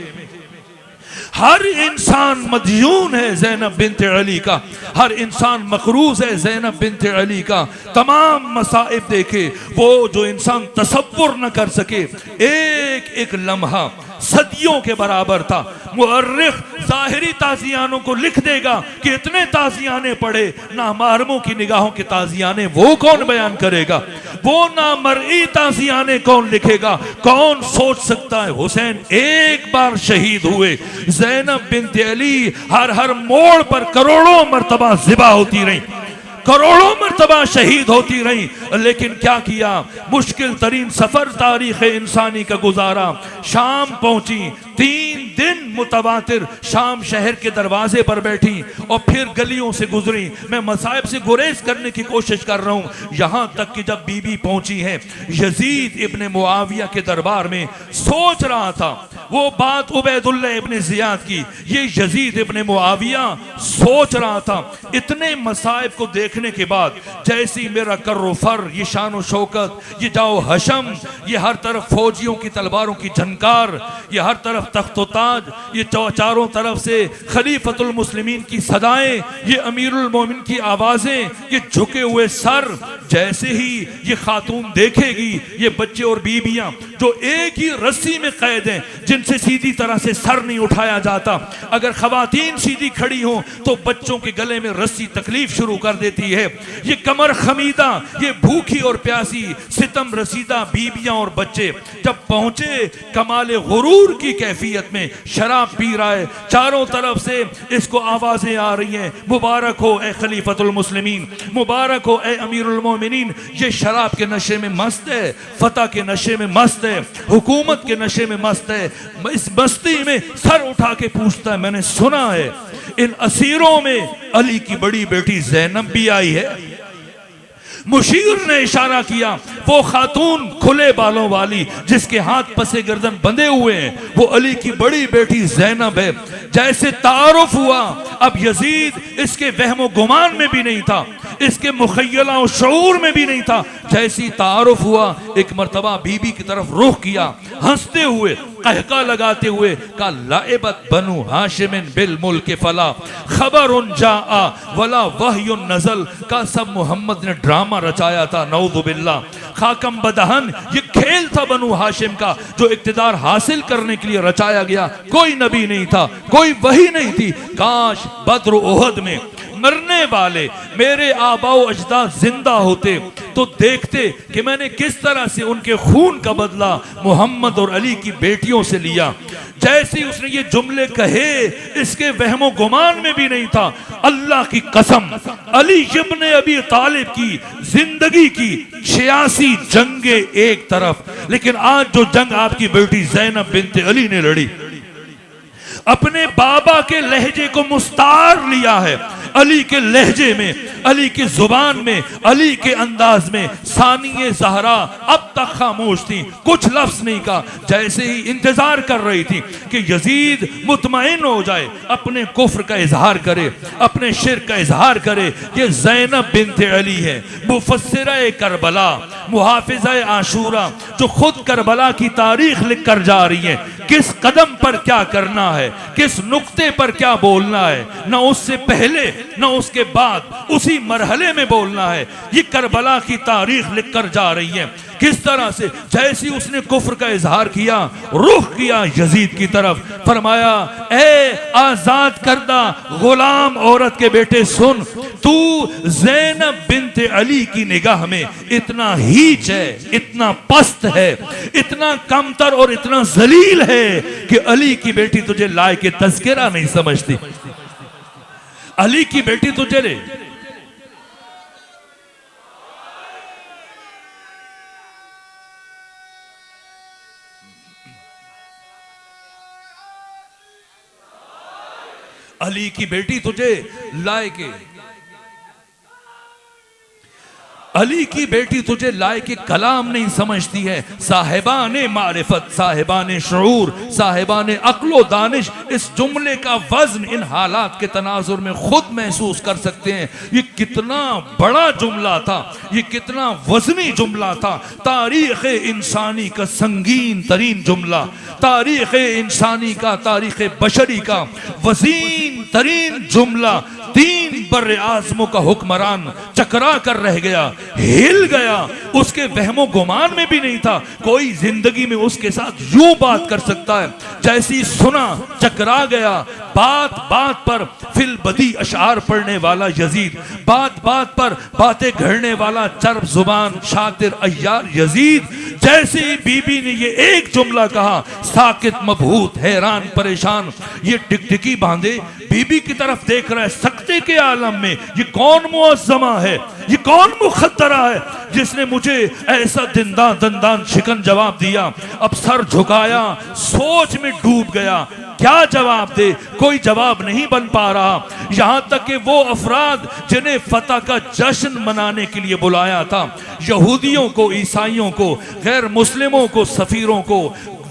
हर इंसान मदयून है ज़ैनब बिन्त अली का, हर इंसान मकरूज है ज़ैनब बिन्त अली का। तमाम मसाइब देखे, वो जो इंसान तसव्वुर न कर सके, एक एक लम्हा सदियों के बराबर था। मुअर्रिख ज़ाहिरी ताज़ियानों को लिख देगा कि इतने ताज़ियाने पढ़े, ना महरमों की निगाहों के ताज़ियाने वो कौन बयान करेगा? वो ना मरई ताज़ियाने कौन लिखेगा? कौन सोच सकता है? हुसैन एक बार शहीद हुए, ज़ैनब बिन्त अली हर मोड़ पर करोड़ों मर्तबा ज़िबा होती रही, करोड़ों मर्तबा शहीद होती रही। लेकिन क्या किया? मुश्किल तरीन सफर तारीख इंसानी का गुजारा। शाम पहुंची, 3 दिन मुतवातिर शाम शहर के दरवाजे पर बैठी और फिर गलियों से गुजरी। मैं मसाइब से गुरेज करने की कोशिश कर रहा हूं, यहां तक कि जब बीबी पहुंची है यजीद इब्ने मुआविया के दरबार में, सोच रहा था वो बात उबैदुल्लाह इब्ने जियाद की, ये यजीद इब्ने मुआविया सोच रहा था। इतने मसाइब को देखने के बाद जैसी मेरा कर्रोफर, ये शान शौकत, ये जाओ हशम, ये हर तरफ फौजियों की तलवारों की झनकार, ये हर तरफ तख्त-ओ-ताज, ये चारों तरफ से खलीफतुल मुस्लिमीन की सदाएं, ये अमीरुल मोमिन की आवाजें, ये झुके हुए सर, जैसे ही ये खातून देखेगी, ये बच्चे और बीबियां जो एक ही रस्सी में कैद हैं, जिनसे सीधी तरह से सर नहीं उठाया जाता। अगर खवातीन सीधी खड़ी हो तो बच्चों के गले में रस्सी तकलीफ शुरू कर देती है। ये कमर खमीदा, ये भूखी और प्यासी सितम रसीदा बीबियां और बच्चे जब पहुंचे कमाले गुरूर की कैफियत में, शराब पी रहा है, चारों तरफ से इसको आवाजें आ रही हैं, मुबारक हो ए खलीफतुल मुस्लिमीन, मुबारक हो ए अमीरुल मोमिनीन। ये शराब के नशे में मस्त है, फतह के नशे में मस्त है, हुकूमत के नशे में मस्त है। इस मस्ती में सर उठा के पूछता है, मैंने सुना है इन असीरों में अली की बड़ी बेटी ज़ैनब भी आई है। मुशीर ने इशारा किया, वो खातून खुले बालों वाली जिसके हाथ पसे गर्दन बंधे हुए हैं, वो अली की बड़ी बेटी ज़ैनब है। जैसे तारुफ हुआ, अब यजीद इसके वहमो गुमान में भी नहीं था, इसके मुखय्यला और शऊर में भी नहीं था। जैसी तारुफ हुआ, एक मर्तबा बीबी की तरफ रुख किया, हंसते हुए, कहका लगाते हुए कहा, लाइबत बनु हाशिमिन बिल मुल्क फला खबरुन जाआ वला वहयुन नज़ल। का सब मोहम्मद ने ड्रामा रचाया था, नऊज़ु बिल्लाह। खाकम बदहन, ये खेल था बनु हाशिम का जो इक्तिदार हासिल करने के लिए रचाया गया। कोई नबी नहीं था, कोई वही नहीं थी। काश बद्र उहद में मरने वाले मेरे आबाओ अजदाद जिंदा होते तो देखते कि मैंने किस तरह से उनके खून का बदला मोहम्मद और अली की बेटियों से लिया। जैसे ही उसने ये जुमले कहे, इसके वहमो गुमान में भी नहीं था। अल्लाह की कसम, अली इब्ने अबी तालिब की जिंदगी की 86 जंगे एक तरफ, लेकिन आज जो जंग आपकी बेटी ज़ैनब बिन्त अली ने लड़ी, अपने बाबा के लहजे को मुस्तार लिया है, अली के लहजे में, अली की जुबान में, अली के अंदाज में। सानिए ज़हरा अब तक खामोश थी, कुछ लफ्ज नहीं कहा, जैसे ही इंतजार कर रही थी कि यजीद मुतमईन हो जाए, अपने कुफ्र का इजहार करे, अपने शिर्क का इजहार करे। ये ज़ैनब बिन्त अली है, मुफस्सिरा करबला, मुहाफिजा आशूरा, जो खुद करबला की तारीख लिख कर जा रही है, किस कदम पर क्या करना है, किस नुक्ते पर क्या बोलना है, न उससे पहले न उसके बाद, उसी मरहले में बोलना है। ये करबला की तारीख लिख कर जा रही है। किस तरह से, जैसी उसने कुफ्र का इजहार किया, रुख किया यजीद की तरफ, फरमाया ए आजाद करदा गुलाम औरत के बेटे सुन, तू ज़ैनब बिन्त अली की निगाह में इतना हीच है, इतना पस्त है, इतना कमतर और इतना जलील है कि अली की बेटी तुझे लाए के तज़किरा नहीं समझती। अली की बेटी तुझे ले, अली की बेटी तुझे लाए के, अली की बेटी तुझे लाए के कलाम नहीं समझती है। साहिबाने मारिफत, साहिबाने शऊर, साहिबाने अक्लो दानिश इस जुमले का वजन इन हालात के तनाजुर में खुद महसूस कर सकते हैं। ये कितना बड़ा जुमला था, ये कितना वजनी जुमला था। तारीख़ इंसानी का संगीन तरीन जुमला, तारीख़ इंसानी का, तारीख़ बशरी का वजीन तरीन जुमला। 3 बर्रे आज़मों का हुक्मरान चकरा कर रह गया, हिल गया, उसके वहमो गुमान में भी नहीं था कोई जिंदगी में उसके साथ यूं बात कर सकता है। जैसी सुना चकरा गया। बात बात पर फिल बदी अशार पढ़ने वाला यजीद, बात बात पर बातें घड़ने वाला चर्ब जुबान शातिर अय्यार यजीद, जैसे ही बीबी ने ये एक जुमला कहा, साकित मबहूत हैरान परेशान ये टिकटिकी बांधे बीबी की तरफ देख रहा है। सकते के आलम में ये कौन मुअज़्ज़मा है, ये कौन मुखद्दरा है जिसने मुझे ऐसा दंदान दंदान शिकन जवाब दिया। अब सर झुकाया, सोच में डूब गया, क्या जवाब दे, कोई जवाब नहीं बन पा रहा। यहां तक कि वो अफराद जिन्हें फतह का जश्न मनाने के लिए बुलाया था, यहूदियों को, ईसाइयों को, गैर मुस्लिमों को, सफीरों को,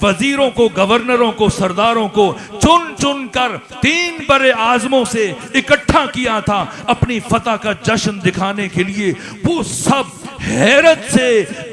वजीरों को, गवर्नरों को, सरदारों को चुन चुन कर 3 बड़े आज़मों से इकट्ठा किया था अपनी फतह का जश्न दिखाने के लिए। वो सब हैरत से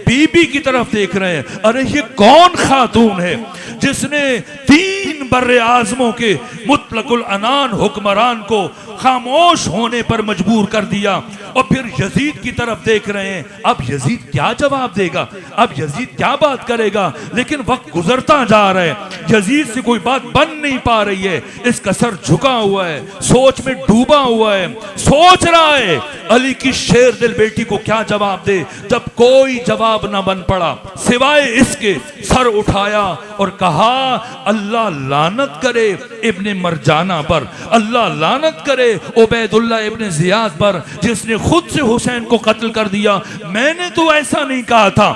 बीबी की तरफ देख रहे हैं। अरे ये कौन खातून है जिसने 3 बर्रे आज़मों के मुतलकुल अनान हुक्मरान को खामोश होने पर मजबूर कर दिया। और फिर यजीद की तरफ देख रहे हैं, अब यजीद क्या जवाब देगा, अब यजीद क्या बात करेगा। लेकिन वक्त गुजरता जा रहा है, यजीद से कोई बात बन नहीं पा रही है। इसका सर झुका हुआ है, सोच में डूबा हुआ है, सोच रहा है अली की शेर दिल बेटी को क्या जवाब दे। जब कोई जवाब ना बन पड़ा सिवाय इसके, सर उठाया और कहा, अल्लाह लानत करे इब्ने मरजाना पर, अल्लाह लानत करे उबैदुल्लाह इब्ने जियाद पर जिसने खुद से हुसैन को कत्ल कर दिया। मैंने तो ऐसा नहीं कहा था,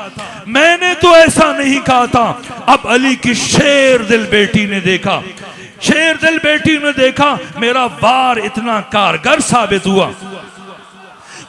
मैंने तो ऐसा नहीं कहा था। अब अली की शेर दिल बेटी ने देखा, शेर दिल बेटी ने देखा, मेरा वार इतना कारगर साबित हुआ,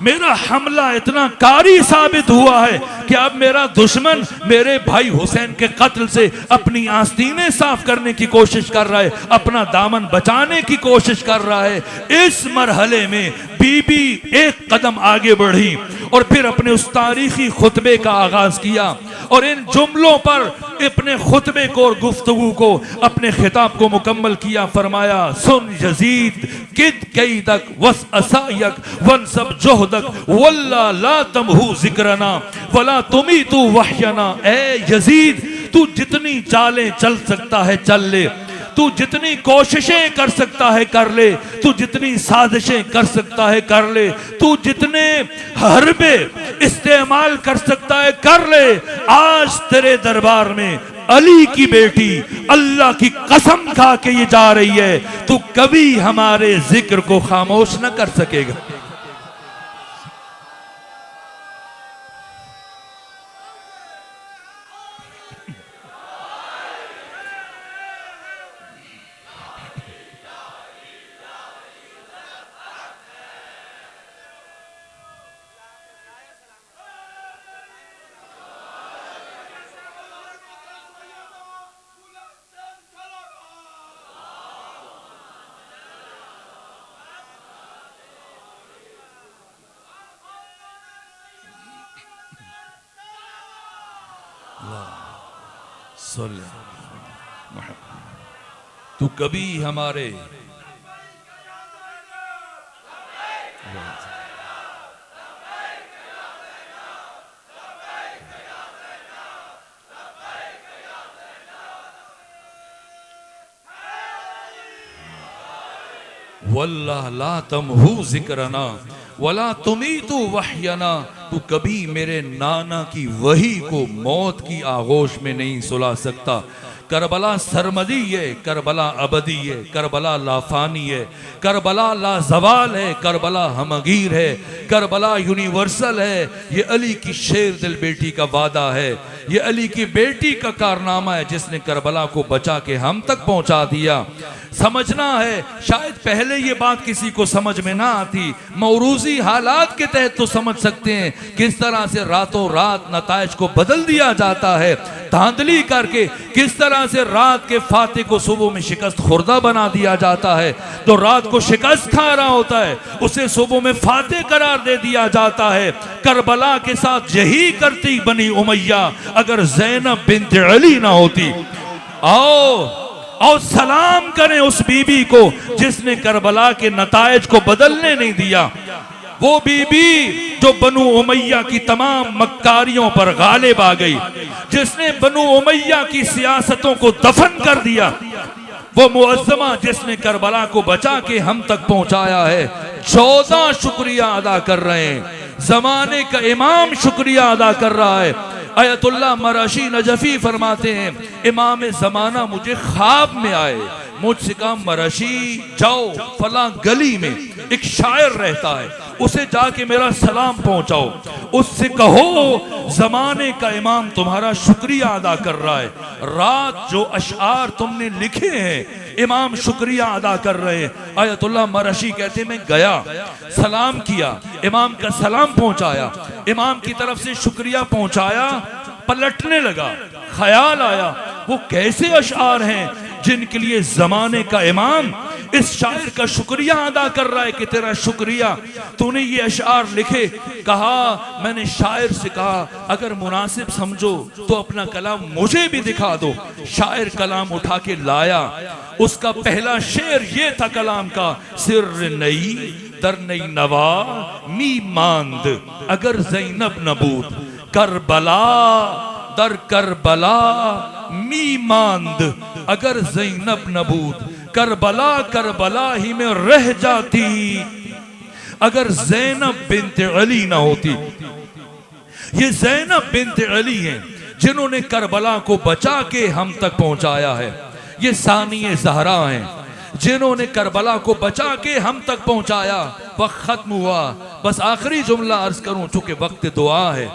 मेरा हमला इतना कारी साबित हुआ है कि अब मेरा दुश्मन मेरे भाई हुसैन के कत्ल से अपनी आस्तीनें साफ करने की कोशिश कर रहा है, अपना दामन बचाने की कोशिश कर रहा है। इस मरहले में बीबी एक कदम आगे बढ़ी और फिर अपने उस तारीखी खुतबे का आगाज किया और इन जुमलों पर अपने खुतबे को और गुफ्तगू को, अपने खिताब को मुकम्मल किया। फरमाया, सुन यजीद किद कैदक वस असायक वन सब जोहदक वल्ला ला तमहू जिक्रना वला तुमी तू वहयना। ए यजीद, तू जितनी चालें चल सकता है चल ले, तू जितनी कोशिशें कर सकता है कर ले, तू जितनी साजिशें कर सकता है कर ले, तू जितने हरबे इस्तेमाल कर सकता है कर ले। आज तेरे दरबार में अली की बेटी अल्लाह की कसम खा के ये जा रही है, तू कभी हमारे जिक्र को खामोश न कर सकेगा। तू कभी हमारे वल्लाह ला तमहू जिक्रना वला तुमीतु वहयना, तू कभी मेरे नाना की वही को मौत की आगोश में नहीं सुला सकता। करबला सरमदी है, करबला अबदी है, करबला लाफानी है, करबला लाजवाल है, करबला हमगीर है, करबला यूनिवर्सल है। ये अली की शेर दिल बेटी का वादा है, ये अली की बेटी का कारनामा है जिसने करबला को बचा के हम तक पहुंचा दिया। समझना है, शायद पहले ये बात किसी को समझ में ना आती, मौरूजी हालात के तहत तो समझ सकते हैं किस तरह से रातों रात नताइज को बदल दिया जाता है, धांधली करके किस तरह से रात के फाते को सुबह में शिकस्त खुर्दा बना दिया जाता है। तो रात को शिकस्त खा रहा होता है उसे सुबह में फाते करार दे दिया जाता है। करबला के साथ यही करती बनी उमैया अगर ज़ैनब बिन्त अली ना होती। आओ और सलाम करें उस बीबी को जिसने करबला के नताइज को बदलने नहीं दिया। वो बीबी जो बनु उमैया की तमाम मक्कारियों पर गालिब आ गई, जिसने बनु उमैया की सियासतों को दफन कर दिया, वो मुअज्जमा जिसने करबला को बचा के हम तक पहुंचाया है। 14 शुक्रिया अदा कर रहे हैं, जमाने का इमाम शुक्रिया अदा कर रहा है। अयतुल्लाह मराशी नजफी फरमाते हैं, इमाम जमाना मुझे ख्वाब में आए, मुझसे कहा मराशी जाओ फला गली में एक शायर रहता है, उसे जाके मेरा सलाम पहुंचाओ, उससे कहो जमाने का इमाम तुम्हारा शुक्रिया अदा कर रहा है। रात जो अशआर तुमने लिखे हैं इमाम शुक्रिया अदा कर रहे हैं। अयतुल्लाह मराशी कहते मैं गया, सलाम किया, इमाम का सलाम पहुंचाया, इमाम की तरफ से शुक्रिया पहुंचाया, पलटने लगा, ख्याल आया वो कैसे अशआर हैं जिनके लिए जमाने का इमाम इस शायर का शुक्रिया अदा कर रहा है कि तेरा शुक्रिया, तूने ये अशआर लिखे। कहा मैंने शायर से कहा अगर मुनासिब समझो तो अपना कलाम मुझे भी दिखा दो। शायर कलाम उठा के लाया, उसका पहला शेर ये था कलाम का, सिर नई दर नई नवा मी मांद अगर ज़ैनब नबूद, करबला दर करबला मी मांद अगर ज़ैनब नबूद, करबला करबला ही में रह जाती अगर ज़ैनब बिन्त अली ना होती। ये ज़ैनब बिन्त अली हैं जिन्होंने करबला को बचा के हम तक पहुंचाया है। ये सानिए ज़हरा हैं जिन्होंने करबला को बचा के हम तक पहुंचाया। वक्त खत्म हुआ, बस आखिरी जुमला अर्ज करूं चूंकि वक्त दुआ है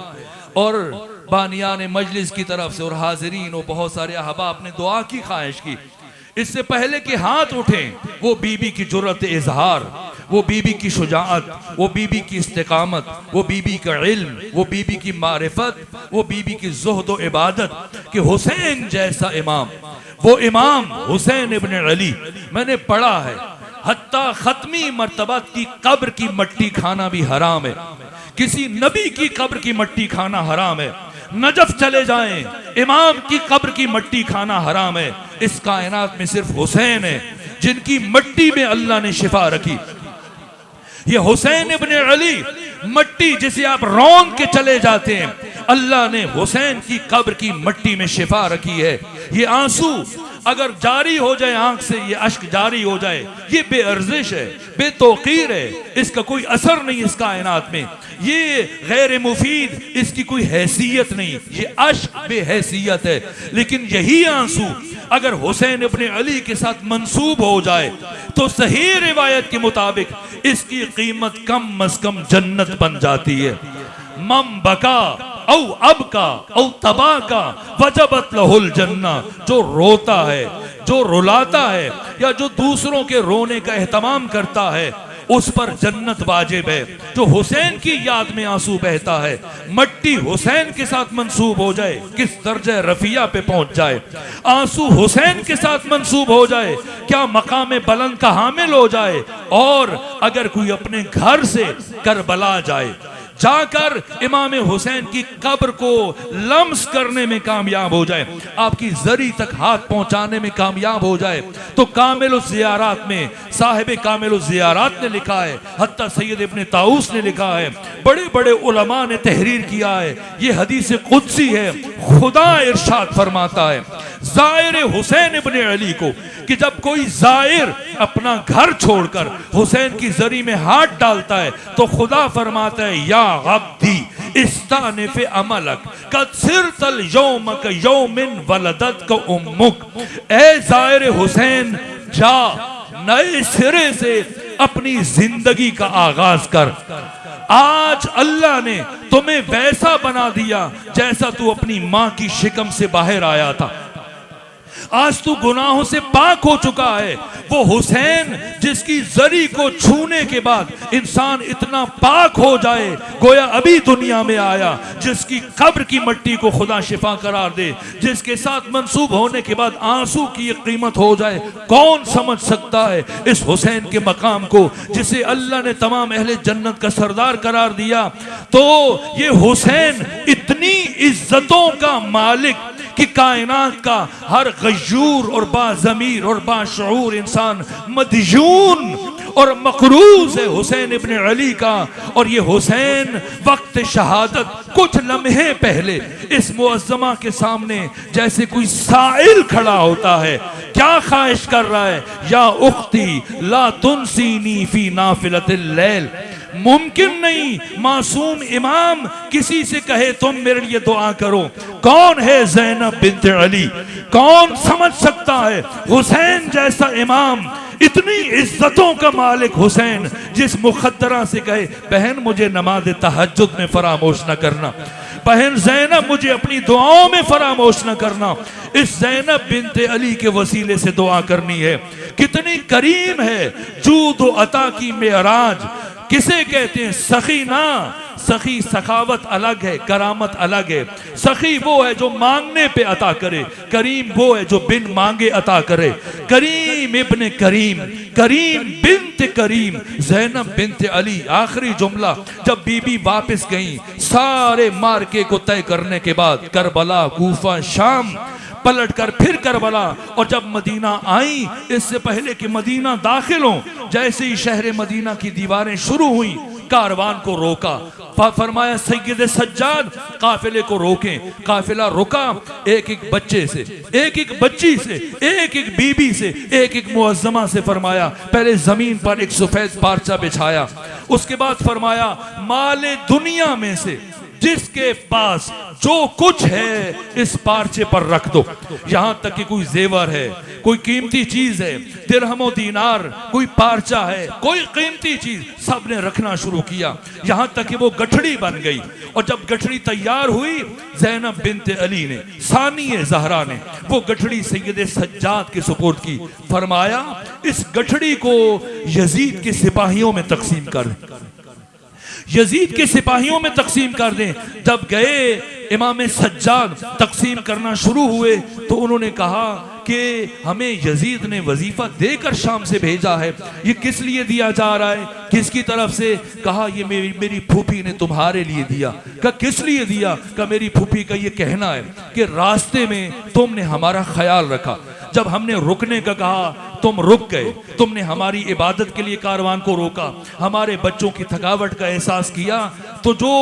और बानियान मजलिस की तरफ से और हाजिरीन और बहुत सारे अहबाब ने दुआ की ख्वाहिश की। इससे पहले कि हाथ उठें, वो बीबी की जुर्रत इजहार, वो बीबी की शुजाअत, वो बीबी की इस्तिकामत, वो बीबी का इल्म, वो बीबी की मारिफत, वो बीबी की ज़ुहद व इबादत कि हुसैन जैसा इमाम, वो इमाम हुसैन इब्न अली मैंने पढ़ा है हत्ता खत्मी मर्तबा की कब्र की मट्टी खाना भी हराम है, किसी नबी की कब्र की मट्टी खाना हराम है। नजफ चले जाएं, इमाम की कब्र की मट्टी खाना हराम है। इस कायनात में सिर्फ हुसैन है जिनकी मट्टी में अल्लाह ने शिफा रखी। ये हुसैन इब्न अली मट्टी जिसे आप रौंद के चले जाते हैं, अल्लाह ने हुसैन की कब्र की मट्टी में शिफा रखी है। ये आंसू अगर जारी हो जाए आंख से, ये अश्क जारी हो जाए, ये बेअर्जिश है, बेतौकीर है, इसका कोई असर नहीं इस कायनात में, ये गैर मुफीद, इसकी कोई हैसियत नहीं, ये अश्क बेहैसियत है। लेकिन यही आंसू अगर हुसैन इब्न अली के साथ मंसूब हो जाए तो सही रिवायत के मुताबिक इसकी कीमत कम अज कम जन्नत बन जाती है। मम बका औ अब का औ तबा का वजबत लहुल जन्ना, जो रोता है, जो रुलाता है या जो दूसरों के रोने का एहतमाम करता है उस पर जन्नत वाजिब है। जो हुसैन की याद में आंसू बहता है, मट्टी हुसैन के साथ मंसूब हो जाए किस दर्जे रफिया पे पहुंच जाए, आंसू हुसैन के साथ मंसूब हो जाए क्या मकाम बुलंद का हामिल हो जाए। और अगर कोई अपने घर से करबला जाए, जाकर इमाम हुसैन की कब्र को लम्स करने में कामयाब हो जाए, आपकी जरी तक हाथ पहुंचाने में कामयाब हो जाए, तो कामिल ज़ियारात में साहिब कामिल ज़ियारात ने लिखा है, हत्ता सैयद इब्न ताऊस ने लिखा है, बड़े बड़े उलमा ने तहरीर किया है, ये हदीस कुदसी है। खुदा इरशाद फरमाता है ज़ाहिर हुसैन इब्न अली को कि जब कोई ज़ाहिर अपना घर छोड़कर हुसैन की जरी में हाथ डालता है तो खुदा फरमाता है या अब्दी इस्तानिफ अमलक कद सिरतल यौमक यौमिन वलदत का उम्मुक। ए ज़ाहिर हुसैन, जा नए सिरे से अपनी जिंदगी का आगाज कर। आज अल्लाह ने तुम्हें वैसा बना दिया जैसा तू अपनी मां की शिकम से बाहर आया था। आज तू गुनाहों से पाक हो चुका है। वो हुसैन जिसकी जरी को छूने के बाद इंसान इतना पाक हो जाए गोया अभी दुनिया में आया, जिसकी कब्र की मिट्टी को खुदा शिफा करार दे, जिसके साथ मंसूब होने के बाद आंसू की ये कीमत हो जाए, कौन समझ सकता है इस हुसैन के मकाम को जिसे अल्लाह ने तमाम अहले जन्नत का सरदार करार दिया। तो ये हुसैन इतनी इज्जतों का मालिक कि कायनात का हर गयूर और बाज़मीर और बाशऊर इंसान मदयून और मकरूज है हुसैन इब्न अली का। और ये हुसैन वक्त शहादत कुछ लम्हे पहले इस मुअज़्ज़मा के सामने जैसे कोई साइल खड़ा होता है, क्या ख्वाहिश कर रहा है, या उख्ती ला तुनसीनी फी नाफिलतिल लैल। मुमकिन नहीं मासूम इमाम किसी से कहे तुम मेरे लिए दुआ करो। कौन है ज़ैनब बिन्त अली, कौन समझ सकता है हुसैन जैसा इमाम, इतनी इज्जतों का मालिक हुसैन, जिस मुखद्दरा से कहे बहन मुझे नमाज तहज्जुद में फरामोश न करना, बहन ज़ैनब मुझे अपनी दुआओं में फरामोश न करना। इस ज़ैनब बिन्त अली के वसीले से दुआ करनी है। कितनी करीम है जूद व अता की मेराज। किसे कहते हैं सखी? ना, सखी सखावत अलग है, करामत अलग है। सखी वो है जो मांगने पे अता करे, करीम वो है जो बिन मांगे अता करे। करीम इब्न करीम, करीम बिन्त करीम, ज़ैनब बिन्त अली। आखिरी जुमला, जब बीबी वापस गई सारे मार्के को तय करने के बाद, करबला, कूफा, शाम, पलट कर फिर करबला, और जब मदीना आई, इससे पहले कि मदीना दाखिल हो, जैसे ही शहर मदीना की दीवारें शुरू हुई, कारवान को रोका। फरमाया सैयद सज्जाद काफिले को रोकें। काफिला रुका, एक एक बच्चे से, एक एक बच्ची से, एक एक बीबी से, एक एक मुअज़्ज़मा से। फरमाया पहले जमीन पर एक सफेद पारचा बिछाया, उसके बाद फरमाया माले दुनिया में से जिसके पास जो कुछ है इस पारचे पर रख दो। यहां तक कि कोई जेवर है, कोई कीमती चीज है, दिरहमो दीनार, कोई पारचा है, कोई कीमती चीज, सब ने रखना शुरू किया। यहां तक कि वो गठड़ी बन गई। और जब गठड़ी तैयार हुई, ज़ैनब बिन्त अली ने, सानिए ज़हरा ने, वो गठड़ी सैयद सज्जाद के सुपुर्द की। फरमाया इस गठड़ी को यजीद के सिपाहियों में तकसीम कर दें, यजीद के सिपाहियों में तकसीम कर दें। जब गए इमाम सज्जाद तकसीम करना शुरू हुए तो उन्होंने कहा कि हमें यजीद ने वजीफा देकर शाम से भेजा है, ये किस लिए दिया जा रहा है, किसकी तरफ से? कहा ये मेरी फूफी ने तुम्हारे लिए दिया। कहा किस लिए दिया? कहा मेरी फूफी का ये कहना है कि रास्ते में तुमने हमारा ख्याल रखा, जब हमने रुकने का कहा तुम रुक गए, तुमने हमारी इबादत के लिए कारवान को रोका, हमारे बच्चों की थकावट का एहसास किया। तो जो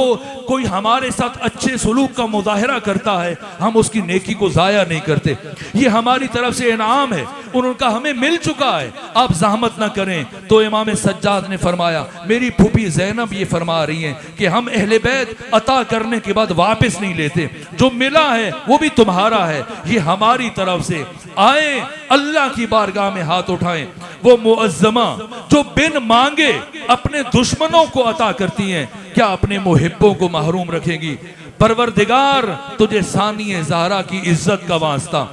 कोई हमारे साथ अच्छे सलूक का मुजाहरा करता है, हम उसकी नेकी को ज़ाया नहीं करते, ये हमारी तरफ से इनाम है, उनका हमें मिल चुका है, आप जहमत ना करें। तो इमाम सज्जाद ने फरमाया मेरी फूफी ज़ैनब ये फरमा रही हैं कि हम अहले बैत अता करने के बाद वापस नहीं लेते, जो मिला है वो भी तुम्हारा है, ये हमारी तरफ से। आए अल्लाह की बारगाह में हाथ उठाएं। वो मुअज़्ज़मा जो बिन मांगे अपने दुश्मनों को अता करती हैं, क्या अपने मुहिब्बों को महरूम रखेगी? परवरदिगार तुझे सानिए ज़हरा की इज्जत का वास्ता,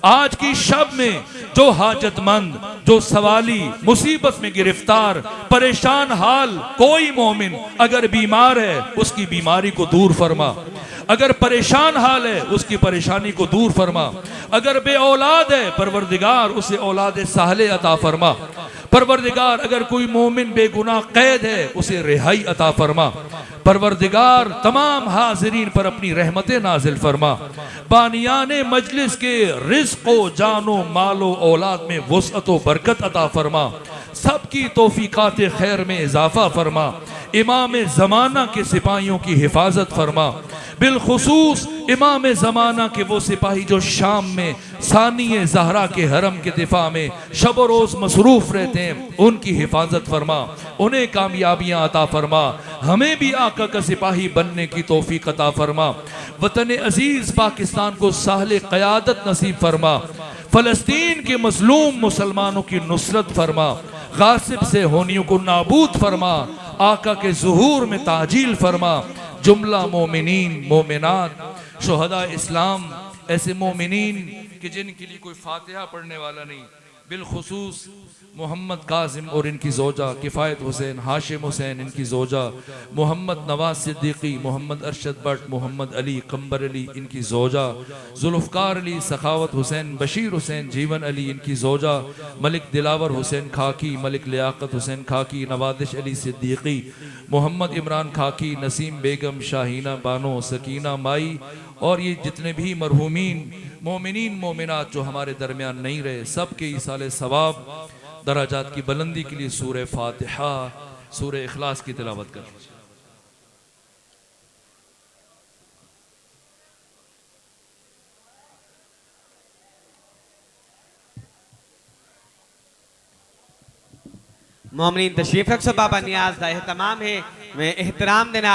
आज की शब में जो हाजतमंद, जो सवाली, मुसीबत में गिरफ्तार, परेशान हाल कोई मोमिन अगर बीमार है उसकी बीमारी को दूर फरमा, अगर परेशान हाल है उसकी परेशानी को दूर फरमा, अगर बे औलाद है परवरदिगार उसे औलाद साहले अता फरमा, परवरदिगार अगर कोई मोमिन बेगुनाह कैद है उसे रिहाई अता फरमा, परवरदिगार तमाम हाजिरीन पर अपनी रहमतें नाजिल फरमा, बानियाने मजलिस के रिज़्क़ो जानो मालो औलाद में वुसअत व बरकत अता फरमा, सबकी तौफीकात खैर में इजाफा फरमा। इमाम ज़माना के सिपाहियों की हिफाजत फरमा। बिलखुसूस इमाम ज़माना के वो सिपाही जो शाम में सानिए ज़हरा के हरम के दिफा में शब रोज़ मसरूफ़ रहते हैं, उनकी हिफाजत फरमा, उन्हें कामयाबियाँ अता फरमा। हमें भी आका का सिपाही बनने की तौफीक अता फरमा। वतन अजीज़ पाकिस्तान को साहले क़यादत नसीब फरमा। फ़लस्तीन के मज़लूम मुसलमानों की नुसरत फरमा। गासिब से होनियों को नाबूद फरमा। आका के ज़ुहूर में ताजील फरमा। जुमला मोमिनीन मोमिनात शुहदा इस्लाम, ऐसे मोमिनीन कि जिनके लिए कोई फातिहा पढ़ने वाला नहीं, बिलखुसूस मोहम्मद कासिम और इनकी जोजा, किफ़ायत हुसैन, हाशिम हुसैन इनकी जोजा, मोहम्मद नवाज सिद्दीकी, मोहम्मद अरशद भट्ट, मोहम्मद अली कंबर अली इनकी जोजा, जुल्फ़कार अली, सखावत हुसैन, बशीर हुसैन, जीवन अली इनकी जोजा, मलिक दिलावर हुसैन खाकी, मलिक लियाकत हुसैन खाकी, नवादिश अली सिद्दीकी, मोहम्मद इमरान खाकी, नसीम बेगम, शाहीना बानो, सकीना माई और ये जितने भी मरहूमीन मोमिनीन मोमिनात जो हमारे दरमियान नहीं रहे, सब के ईसाले सवाब दराजात की बुलंदी के लिए सूरह फातिहा, सूरह इखलास की तिलावत कर। मोमिनीन तशरीफ रखो, बाबा नियाज का एहतमाम है, मैं एहतराम देना